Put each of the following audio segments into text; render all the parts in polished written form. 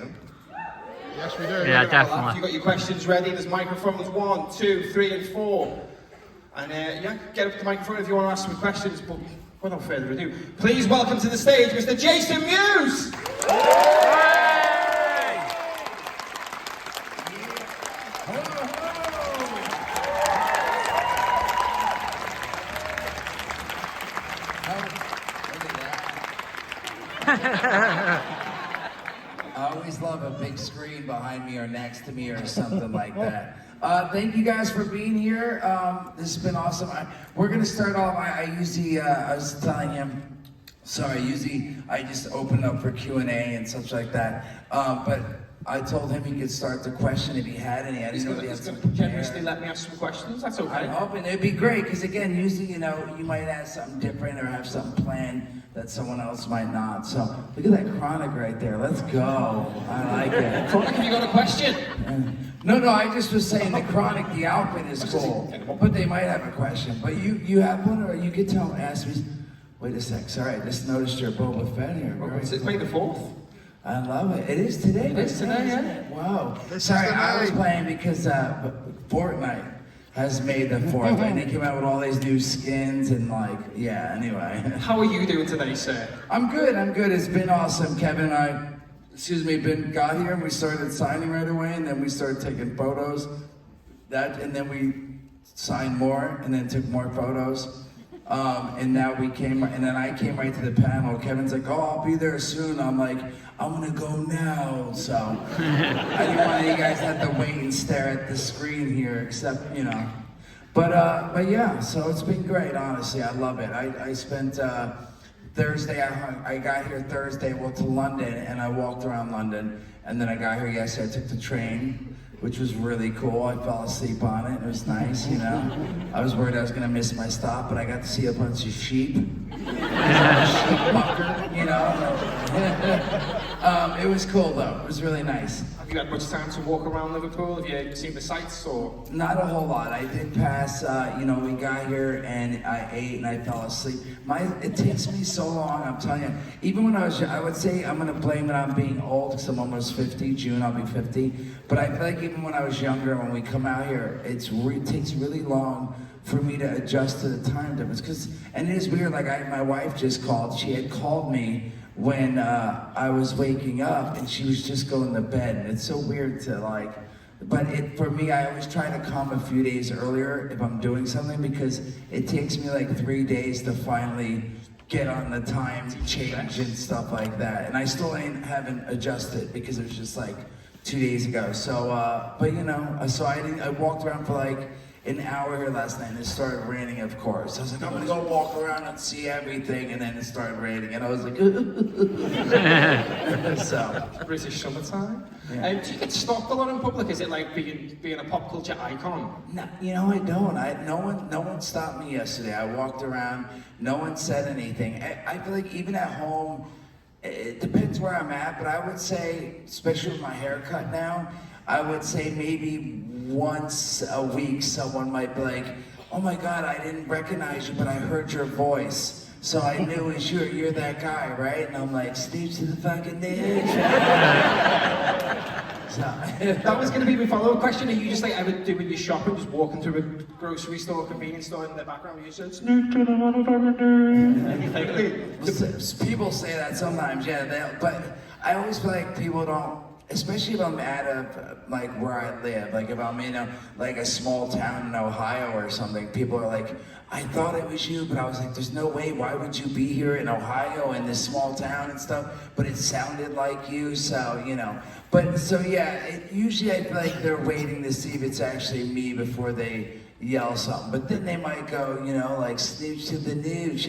them? Yes, we do. Yeah, definitely. You got your questions ready? There's microphones 1, 2, 3, and 4. And yeah, get up to the microphone if you want to ask some questions. But without further ado, please welcome to the stage Mr. Jason Mews! I always love a big screen behind me or next to me or something like that. Thank you guys for being here. This has been awesome. We're gonna start off. I usually, I was telling him, sorry. Usually, I just open up for Q&A and such like that. But I told him he could start the question if he had any. I didn't know if he had some prepared. Generously let me ask some questions. That's okay. I'm hoping it'd be great because again, usually you might ask something different or have something planned that someone else might not. So look at that chronic right there. Let's go. I like it. Chronic, have you got a question? No, I just was saying the chronic, the outfit is cool, but they might have a question. But you have one, or you could ask me. Wait a sec. Sorry, I just noticed your Boba Fett here. It's May the 4th. I love it. It is today. It is today, yeah. Wow. Sorry, I was playing because Fortnite has made the 4th, and they came out with all these new skins and yeah. Anyway. How are you doing today, sir? I'm good. It's been awesome. Kevin and I, got here and we started signing right away, and then we started taking photos. And then we signed more, and then took more photos. And now we came, and then I came right to the panel. Kevin's like, "Oh, I'll be there soon." I'm like, "I'm gonna go now." So I didn't want you guys to have to wait and stare at the screen here, except But yeah, so it's been great. Honestly, I love it. I spent Thursday. I got here Thursday. Went to London, and I walked around London, and then I got here yesterday. I took the train, which was really cool. I fell asleep on it. It was nice, I was worried I was gonna miss my stop, but I got to see a bunch of sheep. It was cool though. It was really nice. Have you had much time to walk around Liverpool? Have you seen the sights or? Not a whole lot. I did pass, we got here and I ate and I fell asleep. It takes me so long, I'm telling you. Even when I was young, I would say I'm gonna blame it on being old because I'm almost 50. June I'll be 50. But I feel like even when I was younger, when we come out here, it takes really long for me to adjust to the time difference. And it is weird, my wife just called. She had called me when I was waking up and she was just going to bed. And it's so weird to but for me, I always try to come a few days earlier if I'm doing something because it takes me 3 days to finally get on the time change and stuff like that. And I still haven't adjusted because it was just 2 days ago. So, so I walked around for an hour here last night and it started raining, of course. I was like, I'm gonna go walk around and see everything, and then it started raining and I was like, so. British summertime? Yeah. Do you get stopped a lot in public? Is it like being a pop culture icon? No, I don't. No one stopped me yesterday. I walked around, no one said anything. I feel like even at home, it depends where I'm at, but I would say, especially with my haircut now, I would say maybe once a week someone might be like, "Oh my God, I didn't recognize you, but I heard your voice. So I knew it was you. You're that guy, right?" And I'm like, "Steve to the fucking ditch." That was going to be my follow-up question. Are you just ever doing your shopping, just walking through a grocery store, convenience store, in the background you said, "Sneak to the motherfucking ditch"? People say that sometimes, yeah. But I always feel like people don't. Especially if I'm at where I live, if I'm in a small town in Ohio or something, people are like, "I thought it was you," but I was like, "There's no way, why would you be here in Ohio in this small town and stuff?" But it sounded like you, so, But, so yeah, usually I feel like they're waiting to see if it's actually me before they yell something. But then they might go, "Snooch to the news,"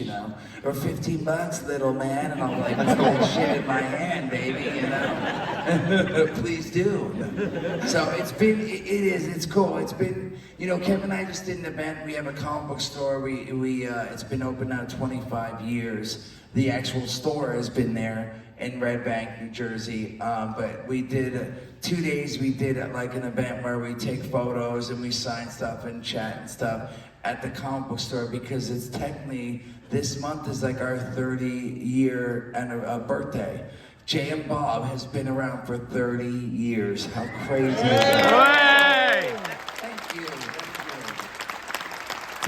or $15, little man. And I'm like, "Put that shit in my hand, baby, Please do." So it's cool. It's been, Kevin and I just did an event. We have a comic book store. It's been open now 25 years. The actual store has been there in Red Bank, New Jersey. But we did 2 days. We did an event where we take photos and we sign stuff and chat and stuff at the comic book store because it's technically, this month is our 30-year birthday. Jay and Bob has been around for 30 years. How crazy is that? Thank you.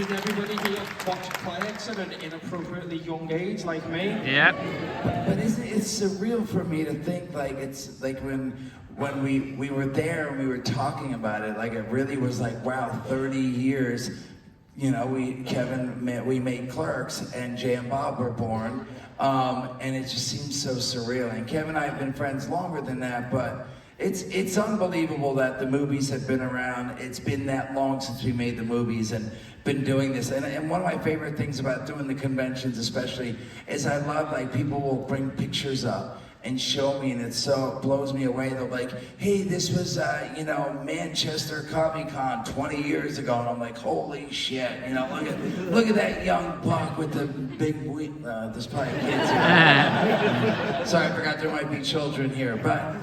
Did everybody here watch Clerks at an inappropriately young age, like me? Yep. But isn't it surreal for me to think like it's like when we were there and we were talking about it, like it really was like, wow, 30 years. You know, we made Clerks and Jay and Bob were born, and it just seems so surreal. And Kevin and I have been friends longer than that, but it's unbelievable that the movies have been around. It's been that long since we made the movies and been doing this. And one of my favorite things about doing the conventions especially is I love like people will bring pictures up and show me, and it so blows me away. They're like, hey, this was, Manchester Comic Con 20 years ago. And I'm like, holy shit, look at that young buck with the big, there's probably kids here. Sorry, I forgot there might be children here. But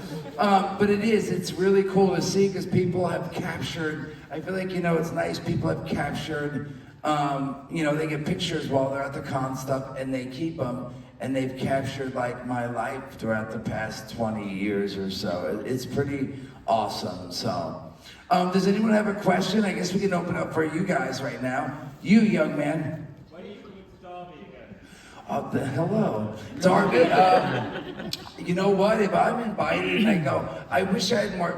it's really cool to see because people have captured, I feel like, it's nice, people have captured, they get pictures while they're at the con stuff and they keep them. And they've captured like my life throughout the past 20 years or so. It's pretty awesome. So, does anyone have a question? I guess we can open up for you guys right now. You, young man. When are you coming to Derby again? Oh, hello. Darby, you know what? If I'm invited and I go, I wish I had more.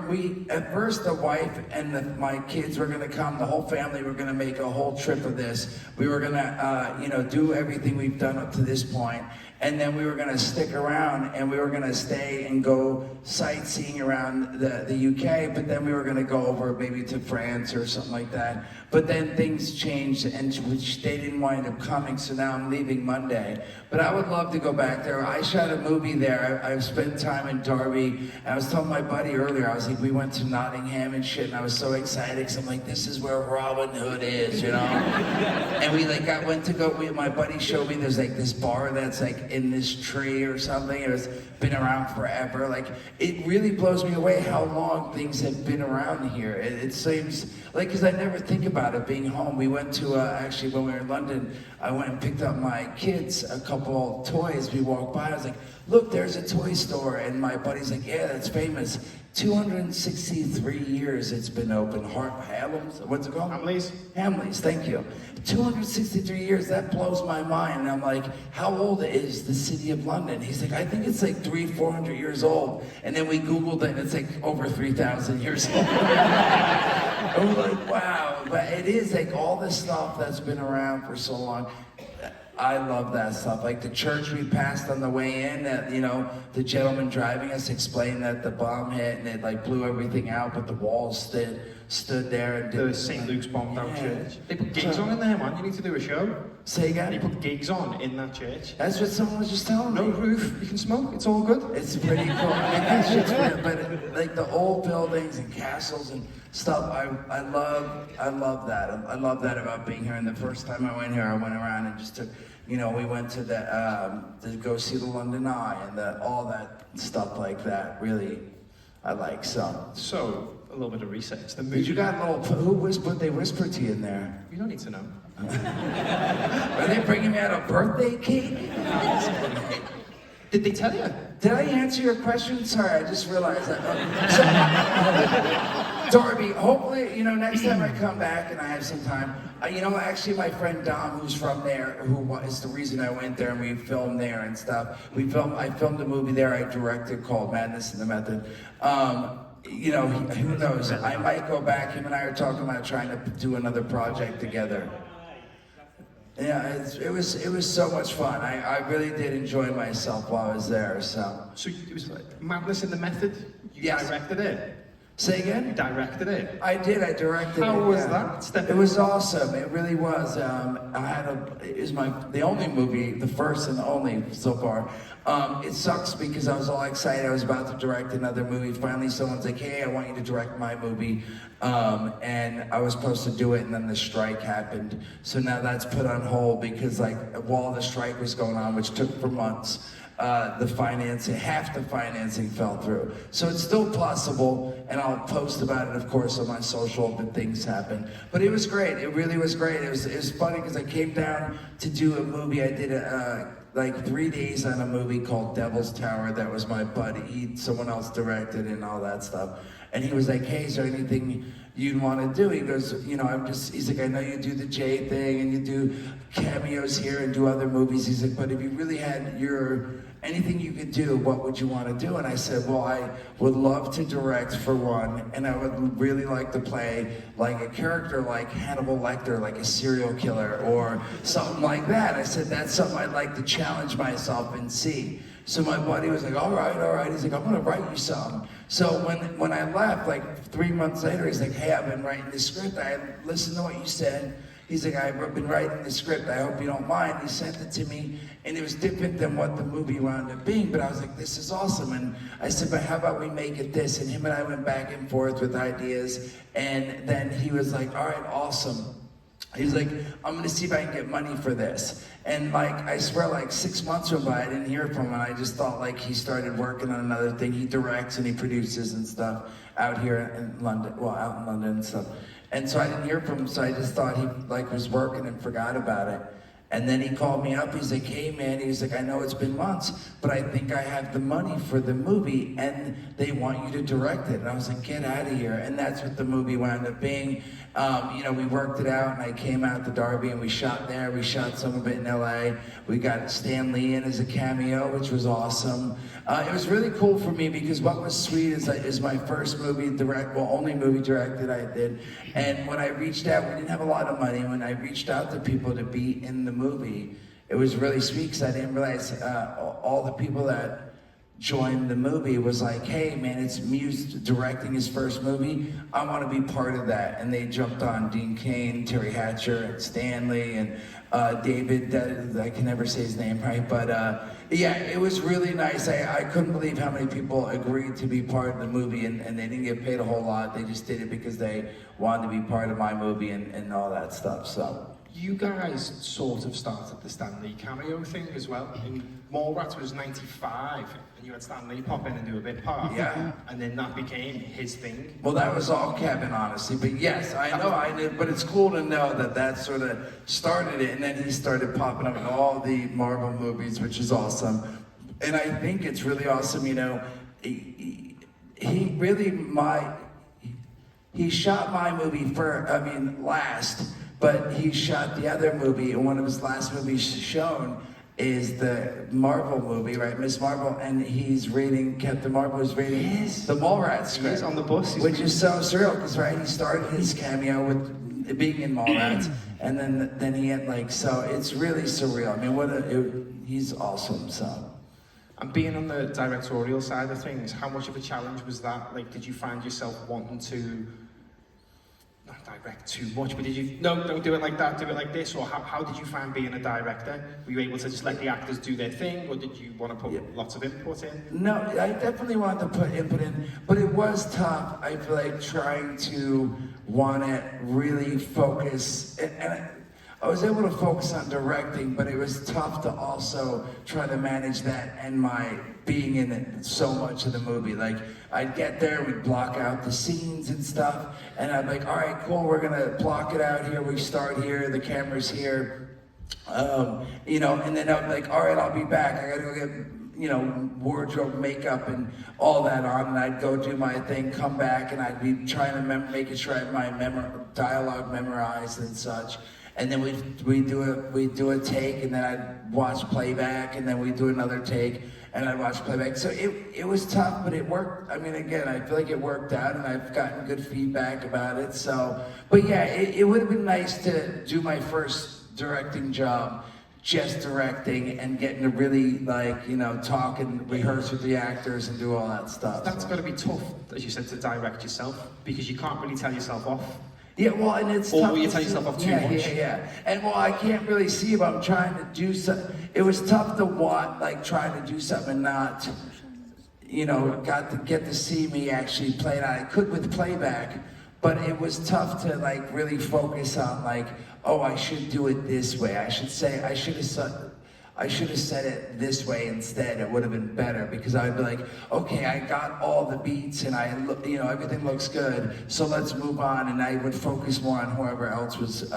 At first, the wife and my kids were going to come. The whole family were going to make a whole trip of this. We were going to, do everything we've done up to this point. And then we were going to stick around and we were going to stay and go sightseeing around the UK, but then we were going to go over maybe to France or something like that. But then things changed and which they didn't wind up coming, so now I'm leaving Monday. But I would love to go back there. I shot a movie there. I've spent time in Derby. And I was telling my buddy earlier, I was like, we went to Nottingham and shit, and I was so excited because I'm like, this is where Robin Hood is, And we went to go, my buddy showed me there's like this bar that's like in this tree or something. It was been around forever. Like, it really blows me away how long things have been around here. It seems like, because I never think about it being home. We went to, actually when we were in London, I went and picked up my kids a couple toys. We walked by, I was like, look, there's a toy store. And my buddy's like, yeah, that's famous. 263 years it's been open. Hamleys, what's it called? Hamleys, thank you. 263 years, that blows my mind. And I'm like, how old is the city of London? He's like, I think it's like 300-400 years old. And then we Googled it and it's like over 3,000 years old. And we're like, wow. But it is like all this stuff that's been around for so long. I love that stuff. Like the church we passed on the way in, that the gentleman driving us explained that the bomb hit and it like blew everything out, but the walls stood there and did the St. Luke's bombed out church. They put gigs on in there, man. You need to do a show. Say again? They put gigs on in that church. That's what someone was just telling me. No roof, you can smoke, it's all good. It's pretty cool. I mean, that shit's weird, but like the old buildings and castles and stuff, I love that. I love that about being here. And the first time I went here, I went around and just took, we went to to go see the London Eye and all that stuff like that. Really, I like so. So, a little bit of research. The Did you got a little? Who whispered? They whispered to you in there. You don't need to know. Are they bringing me out a birthday cake? Did they tell you? Did I answer your question? Sorry, I just realized that. Darby, hopefully, next time I come back and I have some time, actually my friend Dom, who's from there, who is the reason I went there, and we filmed there and stuff. I filmed a movie there I directed called Madness in the Method. Who knows? I might go back. Him and I are talking about trying to do another project together. Yeah, it was so much fun. I really did enjoy myself while I was there. So it was like Madness in the Method? You directed it? Say again? You directed it? I did. I directed it. How was that? It was awesome. It really was. It was the only movie, the first and the only so far. It sucks because I was all excited. I was about to direct another movie. Finally, someone's like, hey, I want you to direct my movie. And I was supposed to do it, and then the strike happened. So now that's put on hold because while the strike was going on, which took for months, half the financing fell through. So it's still possible, and I'll post about it, of course, on my social if things happen. But it was great. It really was great. It was funny because I came down to do a movie. I did like 3 days on a movie called Devil's Tower that was my buddy. Someone else directed and all that stuff. And he was like, hey, is there anything you'd want to do? He goes, you know, he's like, I know you do the J thing and you do cameos here and do other movies. He's like, but if you really had anything you could do, what would you want to do? And I said, well, I would love to direct for one, and I would really like to play like a character like Hannibal Lecter, like a serial killer or something like that. I said, that's something I'd like to challenge myself and see. So my buddy was like, all right. He's like, I'm gonna write you something. So when I left, like 3 months later, he's like, hey, I've been writing this script. I listened to what you said. He's like, I've been writing the script. I hope you don't mind. He sent it to me, and it was different than what the movie wound up being. But I was like, this is awesome. And I said, but how about we make it this? And him and I went back and forth with ideas. And then he was like, all right, awesome. He's like, I'm gonna see if I can get money for this. And like, I swear, like 6 months went by, I didn't hear from him. I just thought like he started working on another thing. He directs and he produces and stuff out here in London, out in London and stuff. And so I didn't hear from him, so I just thought he like was working and forgot about it. And then he called me up, he's like, hey man, he's like, I know it's been months, but I think I have the money for the movie and they want you to direct it. And I was like, get out of here. And that's what the movie wound up being. You know, we worked it out and I came out to Derby and we shot there. We shot some of it in LA. We got Stan Lee in as a cameo, which was awesome. It was really cool for me because what was sweet is my first movie only movie directed I did. And when I reached out, we didn't have a lot of money. When I reached out to people to be in the movie, it was really sweet because I didn't realize all the people that joined the movie was like, hey man, it's Mews directing his first movie. I want to be part of that. And they jumped on Dean Cain, Terry Hatcher, and Stanley, and David, I can never say his name right, but yeah, it was really nice. I couldn't believe how many people agreed to be part of the movie, and they didn't get paid a whole lot. They just did it because they wanted to be part of my movie and all that stuff, so. You guys sort of started the Stan Lee cameo thing as well. In Mallrats was 95, and you had Stan Lee pop in and do a bit part. Yeah. And then that became his thing. Well, that was all Kevin, honestly. But yes, I knew, but it's cool to know that sort of started it, and then he started popping up in all the Marvel movies, which is awesome. And I think it's really awesome, you know, he shot my movie last, but he shot the other movie, and one of his last movies shown is the Marvel movie, right? Miss Marvel, and Captain Marvel is reading the Mallrats script. He's on the bus. Which is so surreal, because right, he started his cameo with being in Mallrats, and then he had so it's really surreal. I mean, he's awesome, so. And being on the directorial side of things, how much of a challenge was that? Like, did you find yourself wanting to not direct too much, but did you, no, don't do it like that, do it like this? Or how did you find being a director? Were you able to just let the actors do their thing, or did you want to put lots of input in? No, I definitely wanted to put input in, but it was tough. I feel like trying to want to really focus, and I was able to focus on directing, but it was tough to also try to manage that and my being in it so much of the movie. Like, I'd get there, we'd block out the scenes and stuff, and I'd be like, all right, cool, we're gonna block it out here, we start here, the camera's here, you know, and then I'd be like, all right, I'll be back, I gotta go get, you know, wardrobe, makeup, and all that on, and I'd go do my thing, come back, and I'd be trying to making sure I have my dialogue memorized and such. And then we'd do a take, and then I'd watch playback, and then we'd do another take, and I'd watch playback. So it was tough, but it worked. I mean, again, I feel like it worked out, and I've gotten good feedback about it. So, but yeah, it would have been nice to do my first directing job, just directing, and getting to really, like, you know, talk and rehearse with the actors and do all that stuff. That's got to be tough, as you said, to direct yourself, because you can't really tell yourself off. Yeah, well, and it's or tough. Will you tell yourself off too much? Yeah. And well, I can't really see if I'm trying to do something. It was tough to try to do something and not, you know, get to see me actually play it out. I could with playback, but it was tough to really focus on oh, I should do it this way. I should have said it this way instead. It would have been better, because I'd be like, okay, I got all the beats and you know, everything looks good, so let's move on. And I would focus more on whoever else was,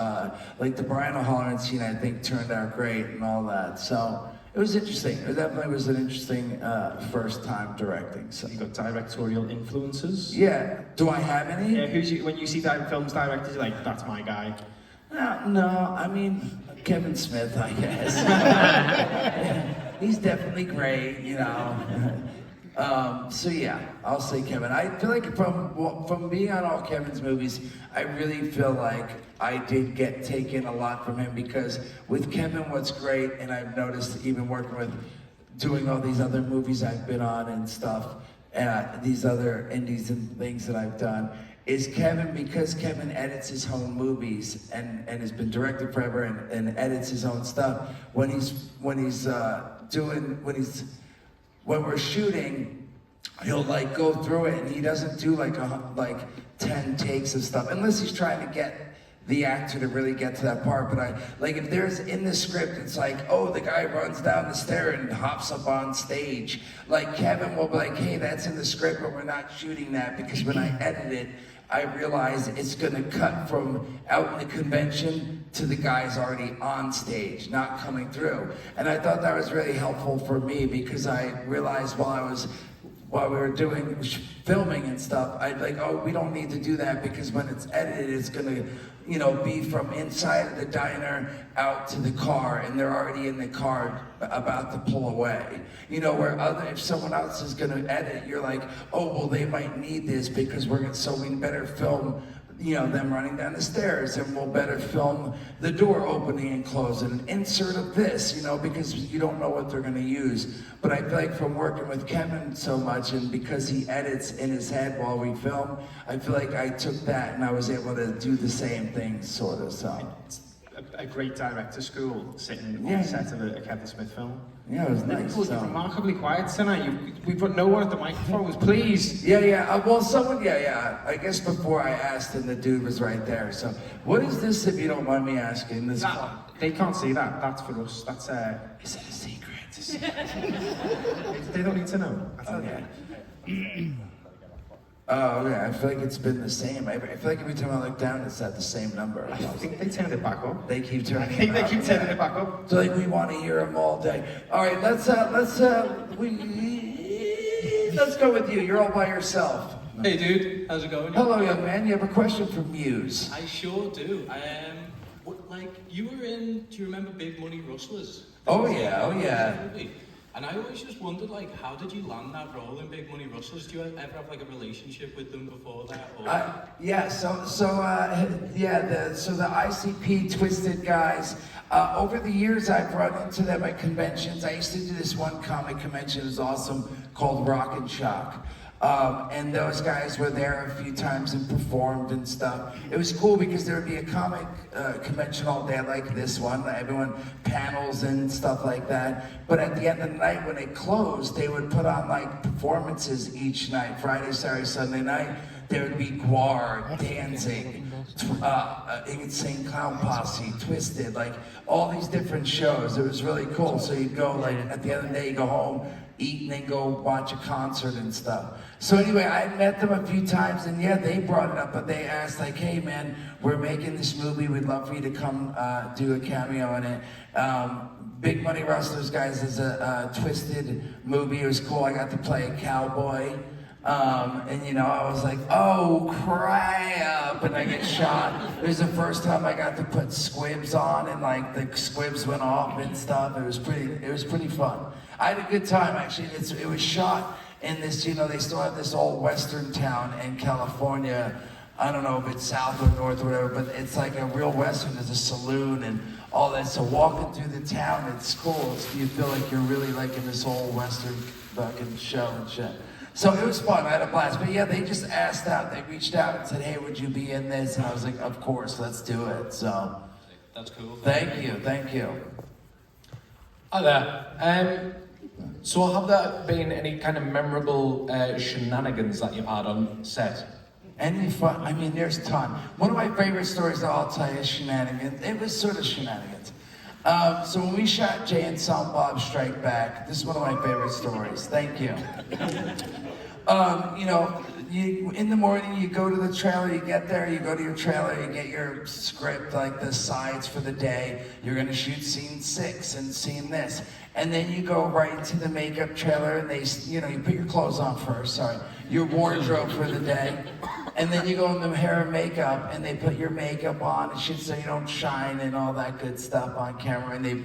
like the Brian O'Halloran scene, I think turned out great and all that. So it was interesting. It definitely was an interesting first time directing. So. You got directorial influences. Yeah. Do I have any? Yeah, when you see films directed, you're like, that's my guy. No, I mean, Kevin Smith, I guess. He's definitely great, you know. So yeah, I'll say Kevin. I feel like from being on all Kevin's movies, I really feel like I did get taken a lot from him, because with Kevin, what's great, and I've noticed even working with, doing all these other movies I've been on and stuff, these other indies and things that I've done, is Kevin, because Kevin edits his own movies and has been directed forever and edits his own stuff. When we're shooting, he'll like go through it, and he doesn't do like 10 takes of stuff unless he's trying to get the actor to really get to that part. But if there's in the script, it's like, oh, the guy runs down the stair and hops up on stage. Like Kevin will be like, hey, that's in the script, but we're not shooting that, because when I edit it, I realize it's gonna cut from out in the convention to the guys already on stage, not coming through. And I thought that was really helpful for me, because I realized while we were doing filming and stuff, I'd like, oh, we don't need to do that, because when it's edited, it's gonna, be from inside of the diner out to the car, and they're already in the car about to pull away. If someone else is gonna edit, you're like, oh, well, they might need this, because so we better film them running down the stairs, and we'll better film the door opening and closing, an insert of this, because you don't know what they're gonna use. But I feel like from working with Kevin so much, and because he edits in his head while we film, I feel like I took that and I was able to do the same thing, sort of, so. It's a great director school, sitting on the set of a Kevin Smith film. Yeah, it was nice. Liverpool, you're remarkably quiet tonight. We've got no one at the microphones, please. Yeah. Well, someone, I guess before I asked, and the dude was right there. So, what is this, if you don't mind me asking? They can't see that. That's for us. That's Is it a secret? They don't need to know. Okay. Oh, okay. I feel like it's been the same. I feel like every time I look down, it's at the same number. I think they turned it back up. They keep turning. I think they keep turning it back up. So we want to hear them all day. All right, let's go with you. You're all by yourself. Hey dude, how's it going? Hello, young man. You have a question for Mews. I sure do. You were in, do you remember Big Money Rustlers? Oh yeah. And I always just wondered, how did you land that role in Big Money Rustlers? Do you ever have a relationship with them before that? Or? The ICP Twisted guys, over the years I've run into them at conventions. I used to do this one comic convention, it was awesome, called Rock and Shock. And those guys were there a few times and performed and stuff. It was cool because there would be a comic convention all day like this one, everyone panels and stuff like that. But at the end of the night when it closed, they would put on performances each night, Friday, Saturday, Sunday night. There would be Guar, Danzig, Insane Clown Posse, Twisted, all these different shows. It was really cool. So you'd go, at the end of the day, you go home, eat, and then go watch a concert and stuff. So anyway, I met them a few times, and yeah, they brought it up, but they asked, hey man, we're making this movie, we'd love for you to come do a cameo in it. Big Money Rustlers, guys, is a Twisted movie. It was cool. I got to play a cowboy. I was like, oh crap, and I get shot. It was the first time I got to put squibs on, and the squibs went off and stuff. It was pretty fun. I had a good time, actually. It was shot in this, they still have this old western town in California. I don't know if it's south or north or whatever, but it's like a real western. There's a saloon and all that. So walking through the town, it's cool. You feel like you're really in this old western fucking show and shit. So it was fun. I had a blast. But yeah, they just asked out. They reached out and said, hey, would you be in this? And I was like, of course, let's do it. So that's cool. Thank you. Hi there. So have there been any kind of memorable shenanigans that you've had on set? Any fun? I mean, there's a ton. One of my favorite stories that I'll tell you is shenanigans. It was sort of shenanigans. So when we shot Jay and Silent Bob Strike Back, this is one of my favorite stories. Thank you. you in the morning, you go to the trailer, you get there, you go to your trailer, you get your script, like the sides for the day. You're gonna shoot scene 6 and scene this. And then you go right into the makeup trailer and they, you know, you put your clothes on first, sorry, your wardrobe for the day. And then you go in the hair and makeup and they put your makeup on and shit so you don't shine and all that good stuff on camera. And they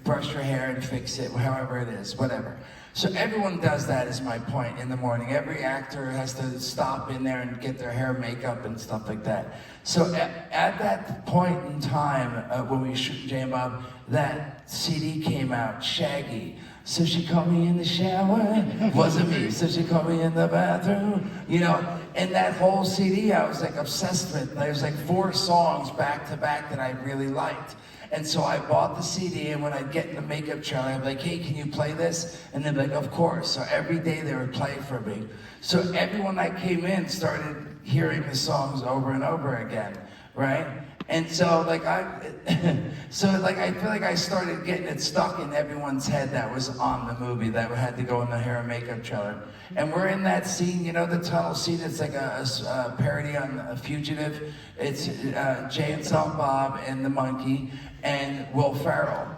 brush your hair and fix it, however it is, whatever. So everyone does that, is my point, in the morning. Every actor has to stop in there and get their hair, makeup, and stuff like that. So at that point in time, when we shoot Jay and Bob, that CD came out, Shaggy. So she called me in the shower, wasn't me. So she called me in the bathroom, you know. And that whole CD, I was like obsessed with. There's like 4 songs back to back that I really liked. And so I bought the CD, and when I'd get in the makeup trailer, I'd be like, hey, can you play this? And they'd be like, of course. So every day they would play for me. So everyone that came in started hearing the songs over and over again, right? And so I feel like I started getting it stuck in everyone's head that was on the movie, that had to go in the hair and makeup trailer. And we're in that scene, you know, the tunnel scene. It's like a parody on A Fugitive. It's Jay and Silent Bob and the monkey and Will Ferrell.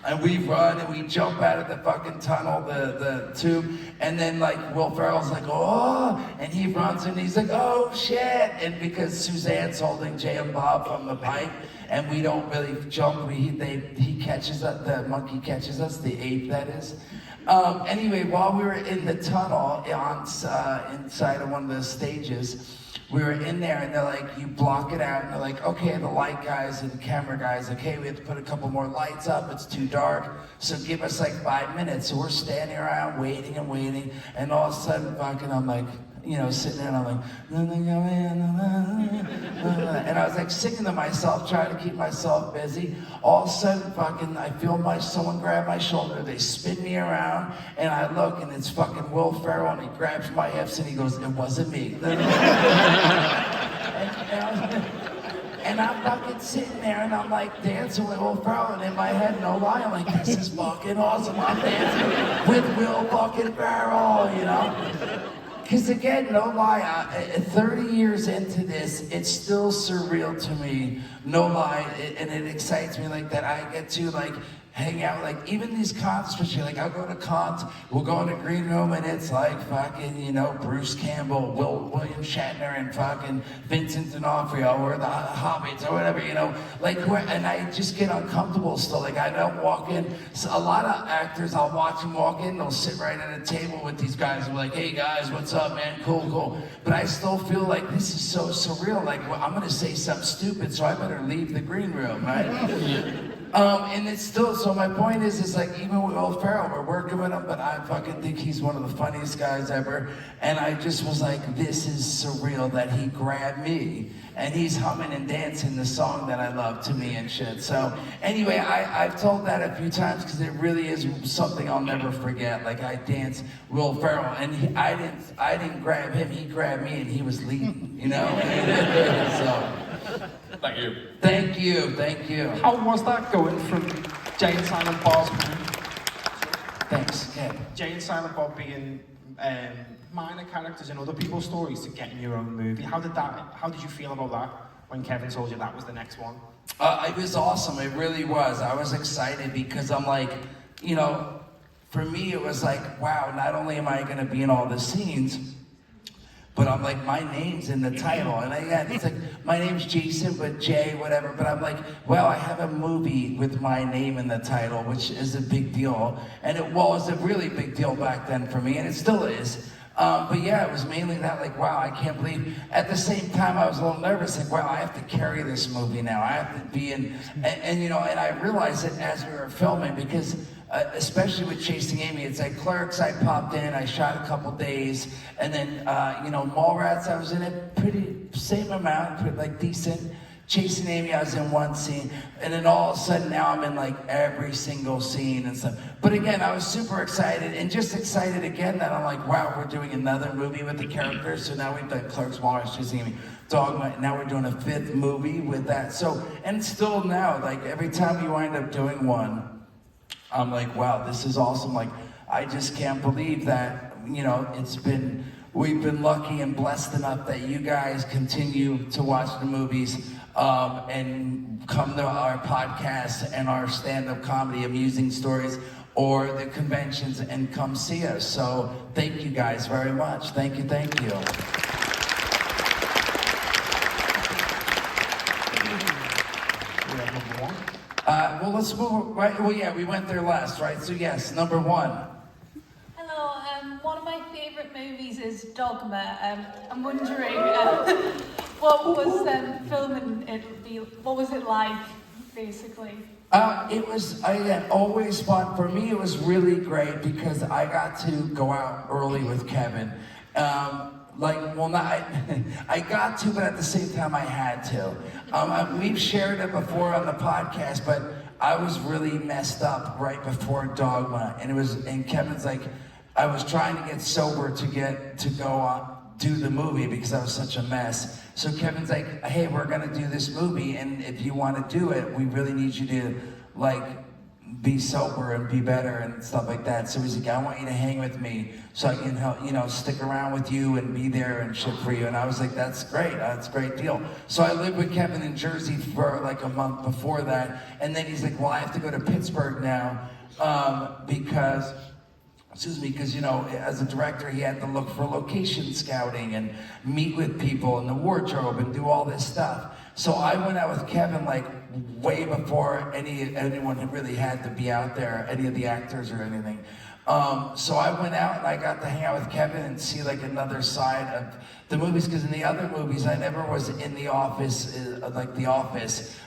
And we run and we jump out of the fucking tunnel, the tube, and then like Will Ferrell's like, oh, and he runs and he's like, oh shit, and because Suzanne's holding Jay and Bob from the pipe, and we don't really jump, he catches us, the monkey catches us, the ape that is. Anyway, while we were in the tunnel inside of one of the stages, we were in there and they're like, you block it out, and they're like, okay, the light guys and the camera guys, like, hey, we have to put a couple more lights up, it's too dark, so give us like 5 minutes. So we're standing around waiting and waiting, and all of a sudden fucking I'm like, you know, sitting there and I'm like, and I was like singing to myself, trying to keep myself busy. All of a sudden fucking I feel someone grab my shoulder, they spin me around, and I look and it's fucking Will Ferrell, and he grabs my hips and he goes, it wasn't me. And I'm fucking sitting there and I'm like dancing with Will Ferrell, and in my head, no lie, I'm like, this is fucking awesome. I'm dancing with Will fucking Ferrell, you know? Because again, no lie, 30 years into this, it's still surreal to me, no lie, and it excites me like that I get to like hang out, like even these cons, especially like I'll go to cons, we'll go in the green room and it's like fucking, you know, Bruce Campbell, William Shatner, and fucking Vincent D'Onofrio, or the Hobbits, or whatever, you know, like, and I just get uncomfortable still, like I don't walk in. So a lot of actors, I'll watch them walk in, they'll sit right at a table with these guys and be like, hey guys, what's up, man, cool. But I still feel like this is so surreal, like, well, I'm gonna say something stupid, so I better leave the green room, right? And it's still, so my point is like, even with Will Ferrell, we're working with him, but I fucking think he's one of the funniest guys ever. And I just was like, this is surreal that he grabbed me and he's humming and dancing the song that I love to me and shit. So anyway, I've told that a few times because it really is something I'll never forget. Like I danced Will Ferrell, and I didn't grab him, he grabbed me, and he was leading, you know? So. Thank you. How was that going from Jay and Silent Bob? Thanks, yeah. Jay and Silent Bob being minor characters in other people's stories to getting your own movie. How did you feel about that when Kevin told you that was the next one? It was awesome, it really was. I was excited because I'm like, you know, for me it was like, wow, not only am I gonna be in all the scenes, but I'm like, my name's in the title. And it's like, my name's Jason, but Jay, whatever. But I'm like, well, I have a movie with my name in the title, which is a big deal. And it was a really big deal back then for me, and it still is. But yeah, it was mainly that, like, wow, I can't believe. At the same time, I was a little nervous, like, wow, I have to carry this movie now. I have to be in, and you know, and I realized it as we were filming, because especially with Chasing Amy, it's like Clerks, I popped in, I shot a couple days, and then, you know, Mallrats, I was in it pretty, same amount, pretty, like decent. Chasing Amy, I was in one scene, and then all of a sudden now I'm in like every single scene and stuff. But again, I was super excited, and just excited again that I'm like, wow, we're doing another movie with the characters. So now we've done Clerks, Mallrats, Chasing Amy, Dogma, now we're doing a 5th movie with that. So, and still now, like every time you wind up doing one, I'm like, wow, this is awesome. Like, I just can't believe that, you know, it's been we've been lucky and blessed enough that you guys continue to watch the movies and come to our podcasts and our stand-up comedy, amusing stories, or the conventions and come see us. So thank you guys very much. Thank you, thank you. Well, let's move right. Well, yeah, we went there last, right? So yes, number one. Hello. One of my favourite movies is Dogma. I'm wondering what was filming it be? What was it like, basically? It was always fun. For me, it was really great because I got to go out early with Kevin. I got to, but at the same time, I had to. We've shared it before on the podcast, but I was really messed up right before Dogma, and Kevin's like, I was trying to get sober to go on. Do the movie because I was such a mess. So Kevin's like, hey, we're gonna do this movie, and if you want to do it, we really need you to like be sober and be better and stuff like that. So he's like, I want you to hang with me so I can help, stick around with you and be there and shit for you. And I was like, that's great, that's a great deal. So I lived with Kevin in Jersey for like a month before that, and then he's like, well, I have to go to Pittsburgh now because as a director, he had to look for location scouting and meet with people in the wardrobe and do all this stuff. So I went out with Kevin like way before anyone had really had to be out there, any of the actors or anything. So I went out and I got to hang out with Kevin and see like another side of the movies, because in the other movies I never was in the office,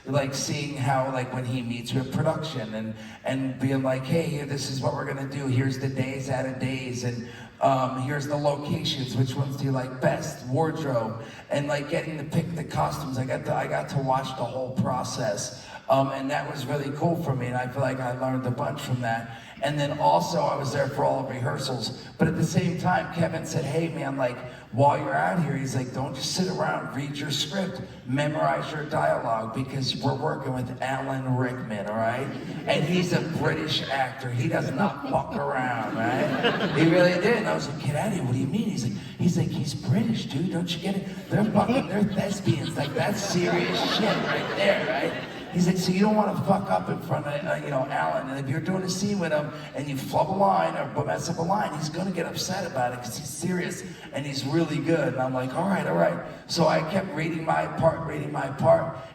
like seeing how like when he meets with production and being like, hey, this is what we're gonna do, here's the days out of days, and here's the locations, which ones do you like best, wardrobe, and like getting to pick the costumes. I got to watch the whole process, and that was really cool for me, and I feel like I learned a bunch from that. And then also I was there for all the rehearsals. But at the same time, Kevin said, hey man, like while you're out here, he's like, don't just sit around, read your script, memorize your dialogue, because we're working with Alan Rickman, all right? And he's a British actor. He does not fuck around, right? He really did. And I was like, get out of here, what do you mean? He's like, he's British, dude, don't you get it? They're thespians, like that's serious shit right there, right? He's like, so you don't want to fuck up in front of, Alan, and if you're doing a scene with him and you flub a line or mess up a line, he's going to get upset about it because he's serious and he's really good. And I'm like, all right. So I kept reading my part,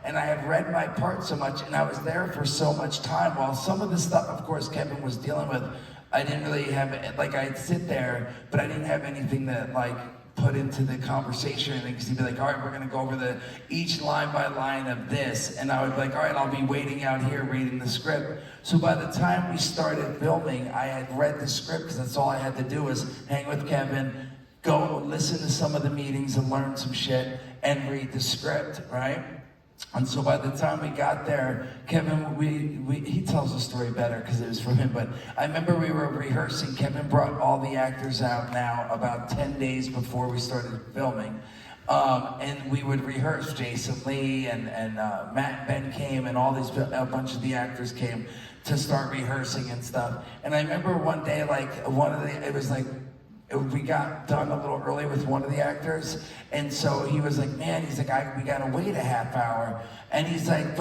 and I had read my part so much, and I was there for so much time. While some of the stuff, of course, Kevin was dealing with, I didn't really have, like, I'd sit there, but I didn't have anything that, like, put into the conversation, because he'd be like, all right, we're gonna go over each line by line of this, and I would be like, all right, I'll be waiting out here reading the script. So by the time we started filming, I had read the script, because that's all I had to do was hang with Kevin, go listen to some of the meetings and learn some shit, and read the script, right? And so by the time we got there, Kevin, he tells the story better because it was from him, but I remember we were rehearsing. Kevin brought all the actors out now about 10 days before we started filming. And we would rehearse. Jason Lee and Matt Ben came, and a bunch of the actors came to start rehearsing and stuff. And I remember one day, we got done a little early with one of the actors, and so he was like, man, we gotta wait a half hour. And he's like,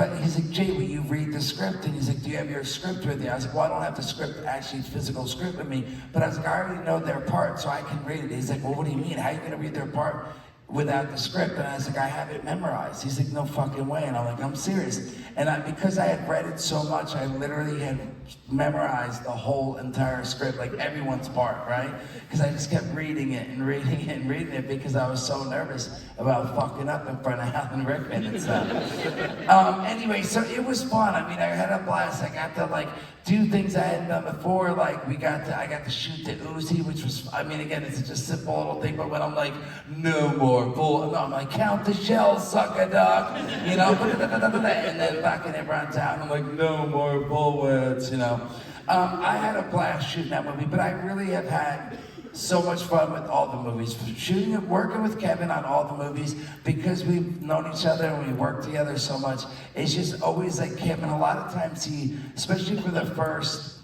Jay, will you read the script? And he's like, do you have your script with you? I was like, well, I don't have the script, actually physical script with me, but I was like, I already know their part, so I can read it. He's like, well, what do you mean? How are you gonna read their part without the script? And I was like, I have it memorized. He's like, no fucking way. And I'm like, I'm serious. And because I had read it so much, I literally had memorized the whole entire script, like everyone's part, right? Because I just kept reading it because I was so nervous about fucking up in front of Alan Rickman and stuff. Anyway, so it was fun. I mean, I had a blast. I got to do things I hadn't done before. Like I got to shoot the Uzi, which was, I mean, again, it's just a simple little thing, but when I'm like, no more bull, I'm like, count the shells, sucker duck, and then fucking it runs out, and I'm like, no more bullets, I had a blast shooting that movie, but I really have had so much fun with all the movies. Working with Kevin on all the movies, because we've known each other and we work together so much, it's just always like Kevin, a lot of times especially for the first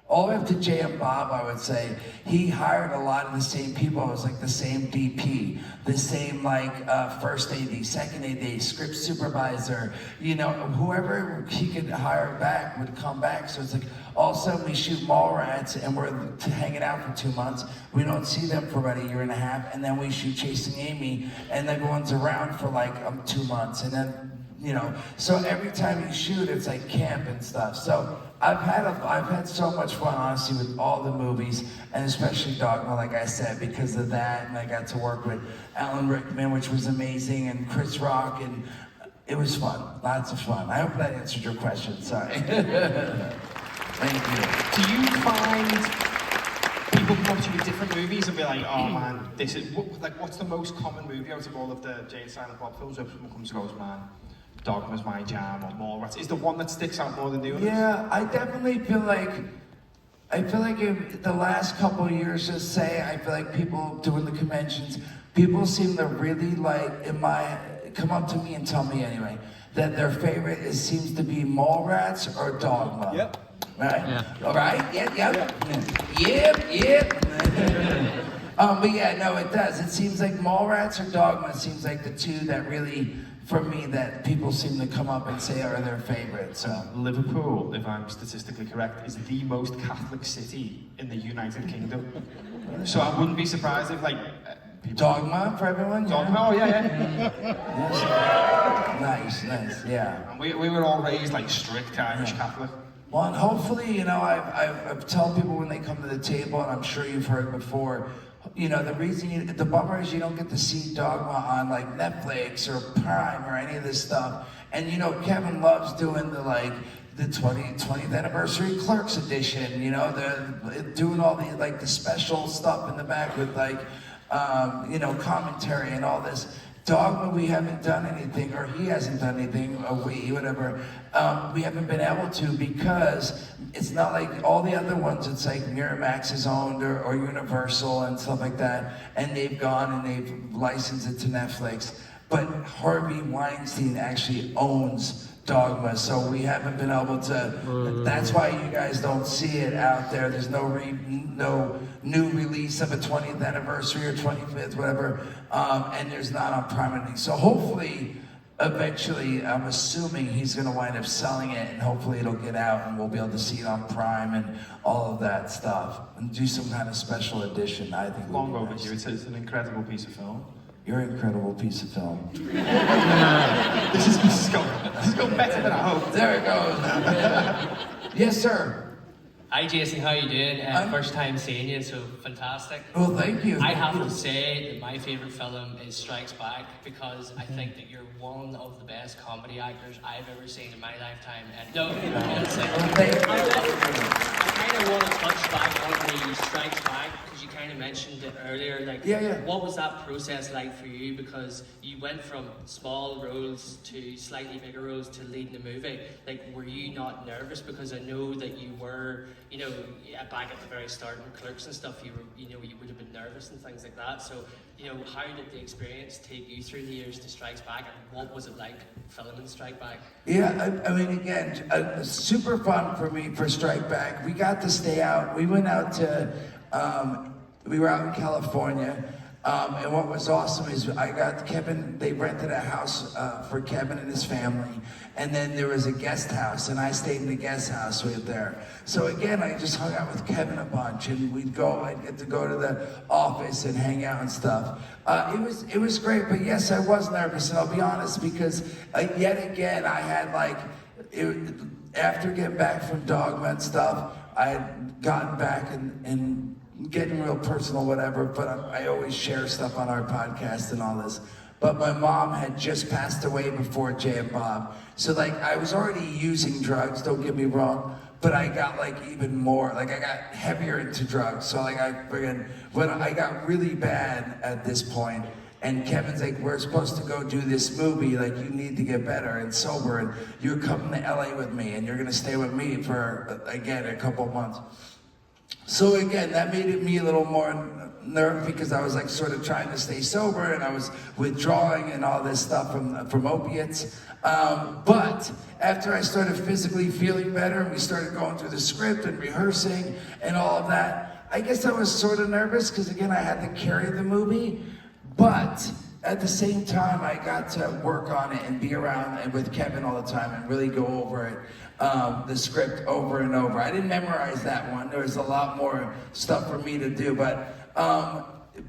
all the way up to Jay and Bob, I would say, he hired a lot of the same people. It was like the same DP, the same like first AD, second AD, script supervisor, you know, whoever he could hire back would come back. So it's like, all of a sudden we shoot Mallrats and we're hanging out for 2 months. We don't see them for about 1.5 years, and then we shoot Chasing Amy, and everyone's around for like 2 months, and then, you know, so every time you shoot, it's like camp and stuff. So I've had so much fun, honestly, with all the movies, and especially Dogma, like I said, because of that. And I got to work with Alan Rickman, which was amazing, and Chris Rock, and it was fun, lots of fun. I hope that answered your question. Sorry. Thank you. Do you find people come up to you with different movies and be like, oh man, this is what's the most common movie out of all of the Jay and Silent Bob films? Where someone comes and goes, man, Dogma's my jam, or Mallrats. Is the one that sticks out more than the others? Yeah, I definitely feel like in the last couple of years, just say, I feel like people doing the conventions, people seem to really like, come up to me and tell me anyway, that their favorite seems to be Mallrats or Dogma. Yep. Right? Yeah. All right? Yep. But yeah, no, it does. It seems like Mallrats or Dogma seems like the two that really, for me, that people seem to come up and say are their favorites. So Liverpool, if I'm statistically correct, is the most Catholic city in the United Kingdom. So I wouldn't be surprised if people... Dogma for everyone? Yeah. Dogma, oh yeah. Yes. Nice, yeah. And we were all raised like strict Irish Catholic. Well, and hopefully, you know, I've tell people when they come to the table, and I'm sure you've heard before, you know, the reason the bummer is you don't get to see Dogma on like Netflix or Prime or any of this stuff. And you know, Kevin loves doing the 20th anniversary Clerks edition, you know, doing all the the special stuff in the back with you know, commentary and all this. Dogma, we haven't done anything, or he hasn't done anything, or whatever. We haven't been able to because it's not like all the other ones. It's like Miramax is owned or Universal and stuff like that, and they've gone and they've licensed it to Netflix. But Harvey Weinstein actually owns Dogma, so we haven't been able to. That's why you guys don't see it out there. There's no new release of a 20th anniversary or 25th, whatever, and there's not on Prime or anything. So hopefully, eventually, I'm assuming he's going to wind up selling it, and hopefully it'll get out, and we'll be able to see it on Prime and all of that stuff, and do some kind of special edition. I think. Long overdue. It's an incredible piece of film. You're an incredible piece of film. This is going better than I hoped. There it goes. Yes, sir. Hi Jason, how you doing? First time seeing you, so fantastic. Well, thank you. I have to say that my favourite film is Strikes Back because I think that you're one of the best comedy actors I've ever seen in my lifetime. And no, honestly, I kind of want to touch back on the Strikes Back because you kind of mentioned it earlier. What was that process like for you? Because you went from small roles to slightly bigger roles to leading the movie. Were you not nervous? Because I know that you were. You know, back at the very start in Clerks and stuff, you would have been nervous and things like that. So, you know, how did the experience take you through the years to Strikes Back, and what was it like filming Strike Back? Yeah, I mean, again, super fun for me for Strike Back. We got to stay out. We went out to, we were out in California. And what was awesome is I got Kevin, they rented a house for Kevin and his family. And then there was a guest house, and I stayed in the guest house right there. So again, I just hung out with Kevin a bunch, and I'd get to go to the office and hang out and stuff. It was great, but yes, I was nervous, and I'll be honest, because yet again, I had after getting back from Dogma and stuff, I had gotten back and getting real personal, whatever, but I always share stuff on our podcast and all this. But my mom had just passed away before Jay and Bob. So I was already using drugs, don't get me wrong, but I got even more, I got heavier into drugs. So when I got really bad at this point, and Kevin's we're supposed to go do this movie, you need to get better and sober, and you're coming to LA with me, and you're gonna stay with me for, again, a couple months. So again, that made me a little more nerve because I was like sort of trying to stay sober and I was withdrawing and all this stuff from opiates. But after I started physically feeling better and we started going through the script and rehearsing and all of that, I guess I was sort of nervous because again, I had to carry the movie, but at the same time, I got to work on it and be around with Kevin all the time and really go over it, the script over and over. I didn't memorize that one. There was a lot more stuff for me to do, but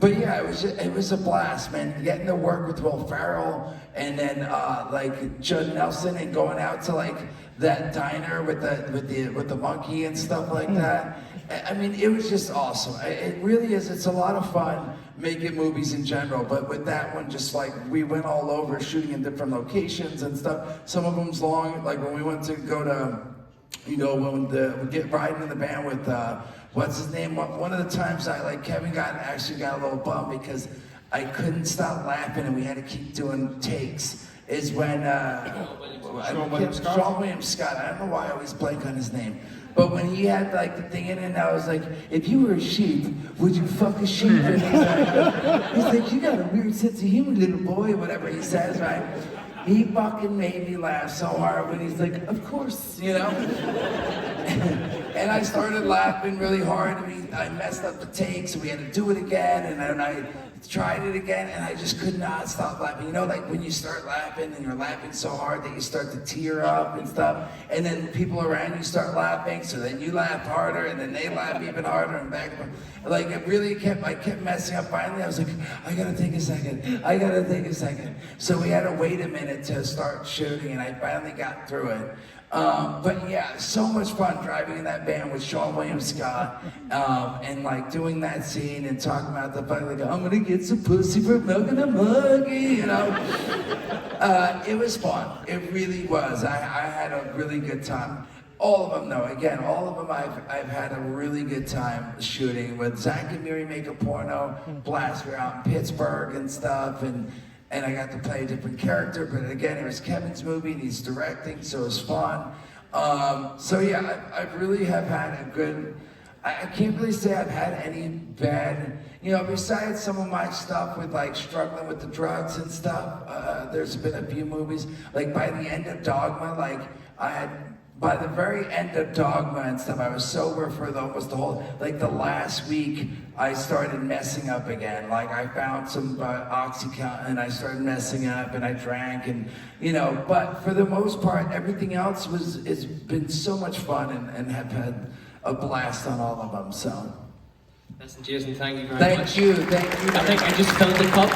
yeah, it was a blast, man. Getting to work with Will Ferrell and then like Judd Nelson and going out to like that diner with the monkey and stuff like that. I mean, it was just awesome. It really is. It's a lot of fun making movies in general, but with that one, just like we went all over shooting in different locations and stuff. Some of them's long, like when we went to go to, you know, when we get riding in the van with what's his name? One of the times Kevin actually got a little bummed because I couldn't stop laughing and we had to keep doing takes. Is when Sean William Scott. I don't know why I always blank on his name. But when he had like the thing in it, and I was like, if you were a sheep, would you fuck a sheep? And he's like, you got a weird sense of humor, little boy, whatever he says, right? He fucking made me laugh so hard when he's like, of course, you know? And I started laughing really hard, and I messed up the takes, so we had to do it again, and then I tried it again, and I just could not stop laughing. You know, like when you start laughing, and you're laughing so hard that you start to tear up and stuff, and then people around you start laughing, so then you laugh harder, and then they laugh even harder, and back. Like it really I kept messing up. Finally, I was like, I gotta take a second. So we had to wait a minute to start shooting, and I finally got through it. But yeah, so much fun driving in that van with Sean William Scott, and like doing that scene and talking about the fact like, I'm gonna get some pussy for milking a monkey, you know? It was fun. It really was. I had a really good time. All of them though, again, all of them I've had a really good time shooting with. Zach and Miri Make a Porno, blast. We're out in Pittsburgh and stuff, and I got to play a different character, but again, it was Kevin's movie and he's directing, so it was fun. So yeah, I really have had a good, I can't really say I've had any bad, you know, besides some of my stuff with like struggling with the drugs and stuff, there's been a few movies, like by the end of Dogma, like by the very end of Dogma and stuff, I was sober for almost the whole, like the last week, I started messing up again. Like I found some Oxycontin and I started messing up and I drank and, you know, but for the most part, everything else has been so much fun and have had a blast on all of them, so. Listen, Jason, thank you very much. Thank you. I think I just filled the cup.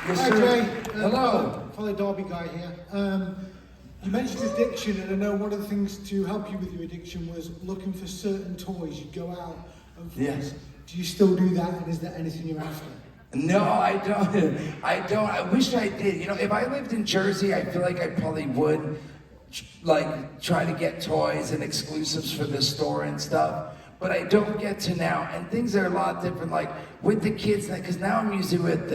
Yes, Hi, sir. Jay. Hello. Fellow Derby guy here. You mentioned addiction, and I know one of the things to help you with your addiction was looking for certain toys. You'd go out and find. Yes. Do you still do that, and is there anything you're after? No, I don't. I don't. I wish I did. You know, if I lived in Jersey, I feel like I probably would, like, try to get toys and exclusives for the store and stuff. But I don't get to now, and things are a lot different. Like with the kids, because now I'm usually with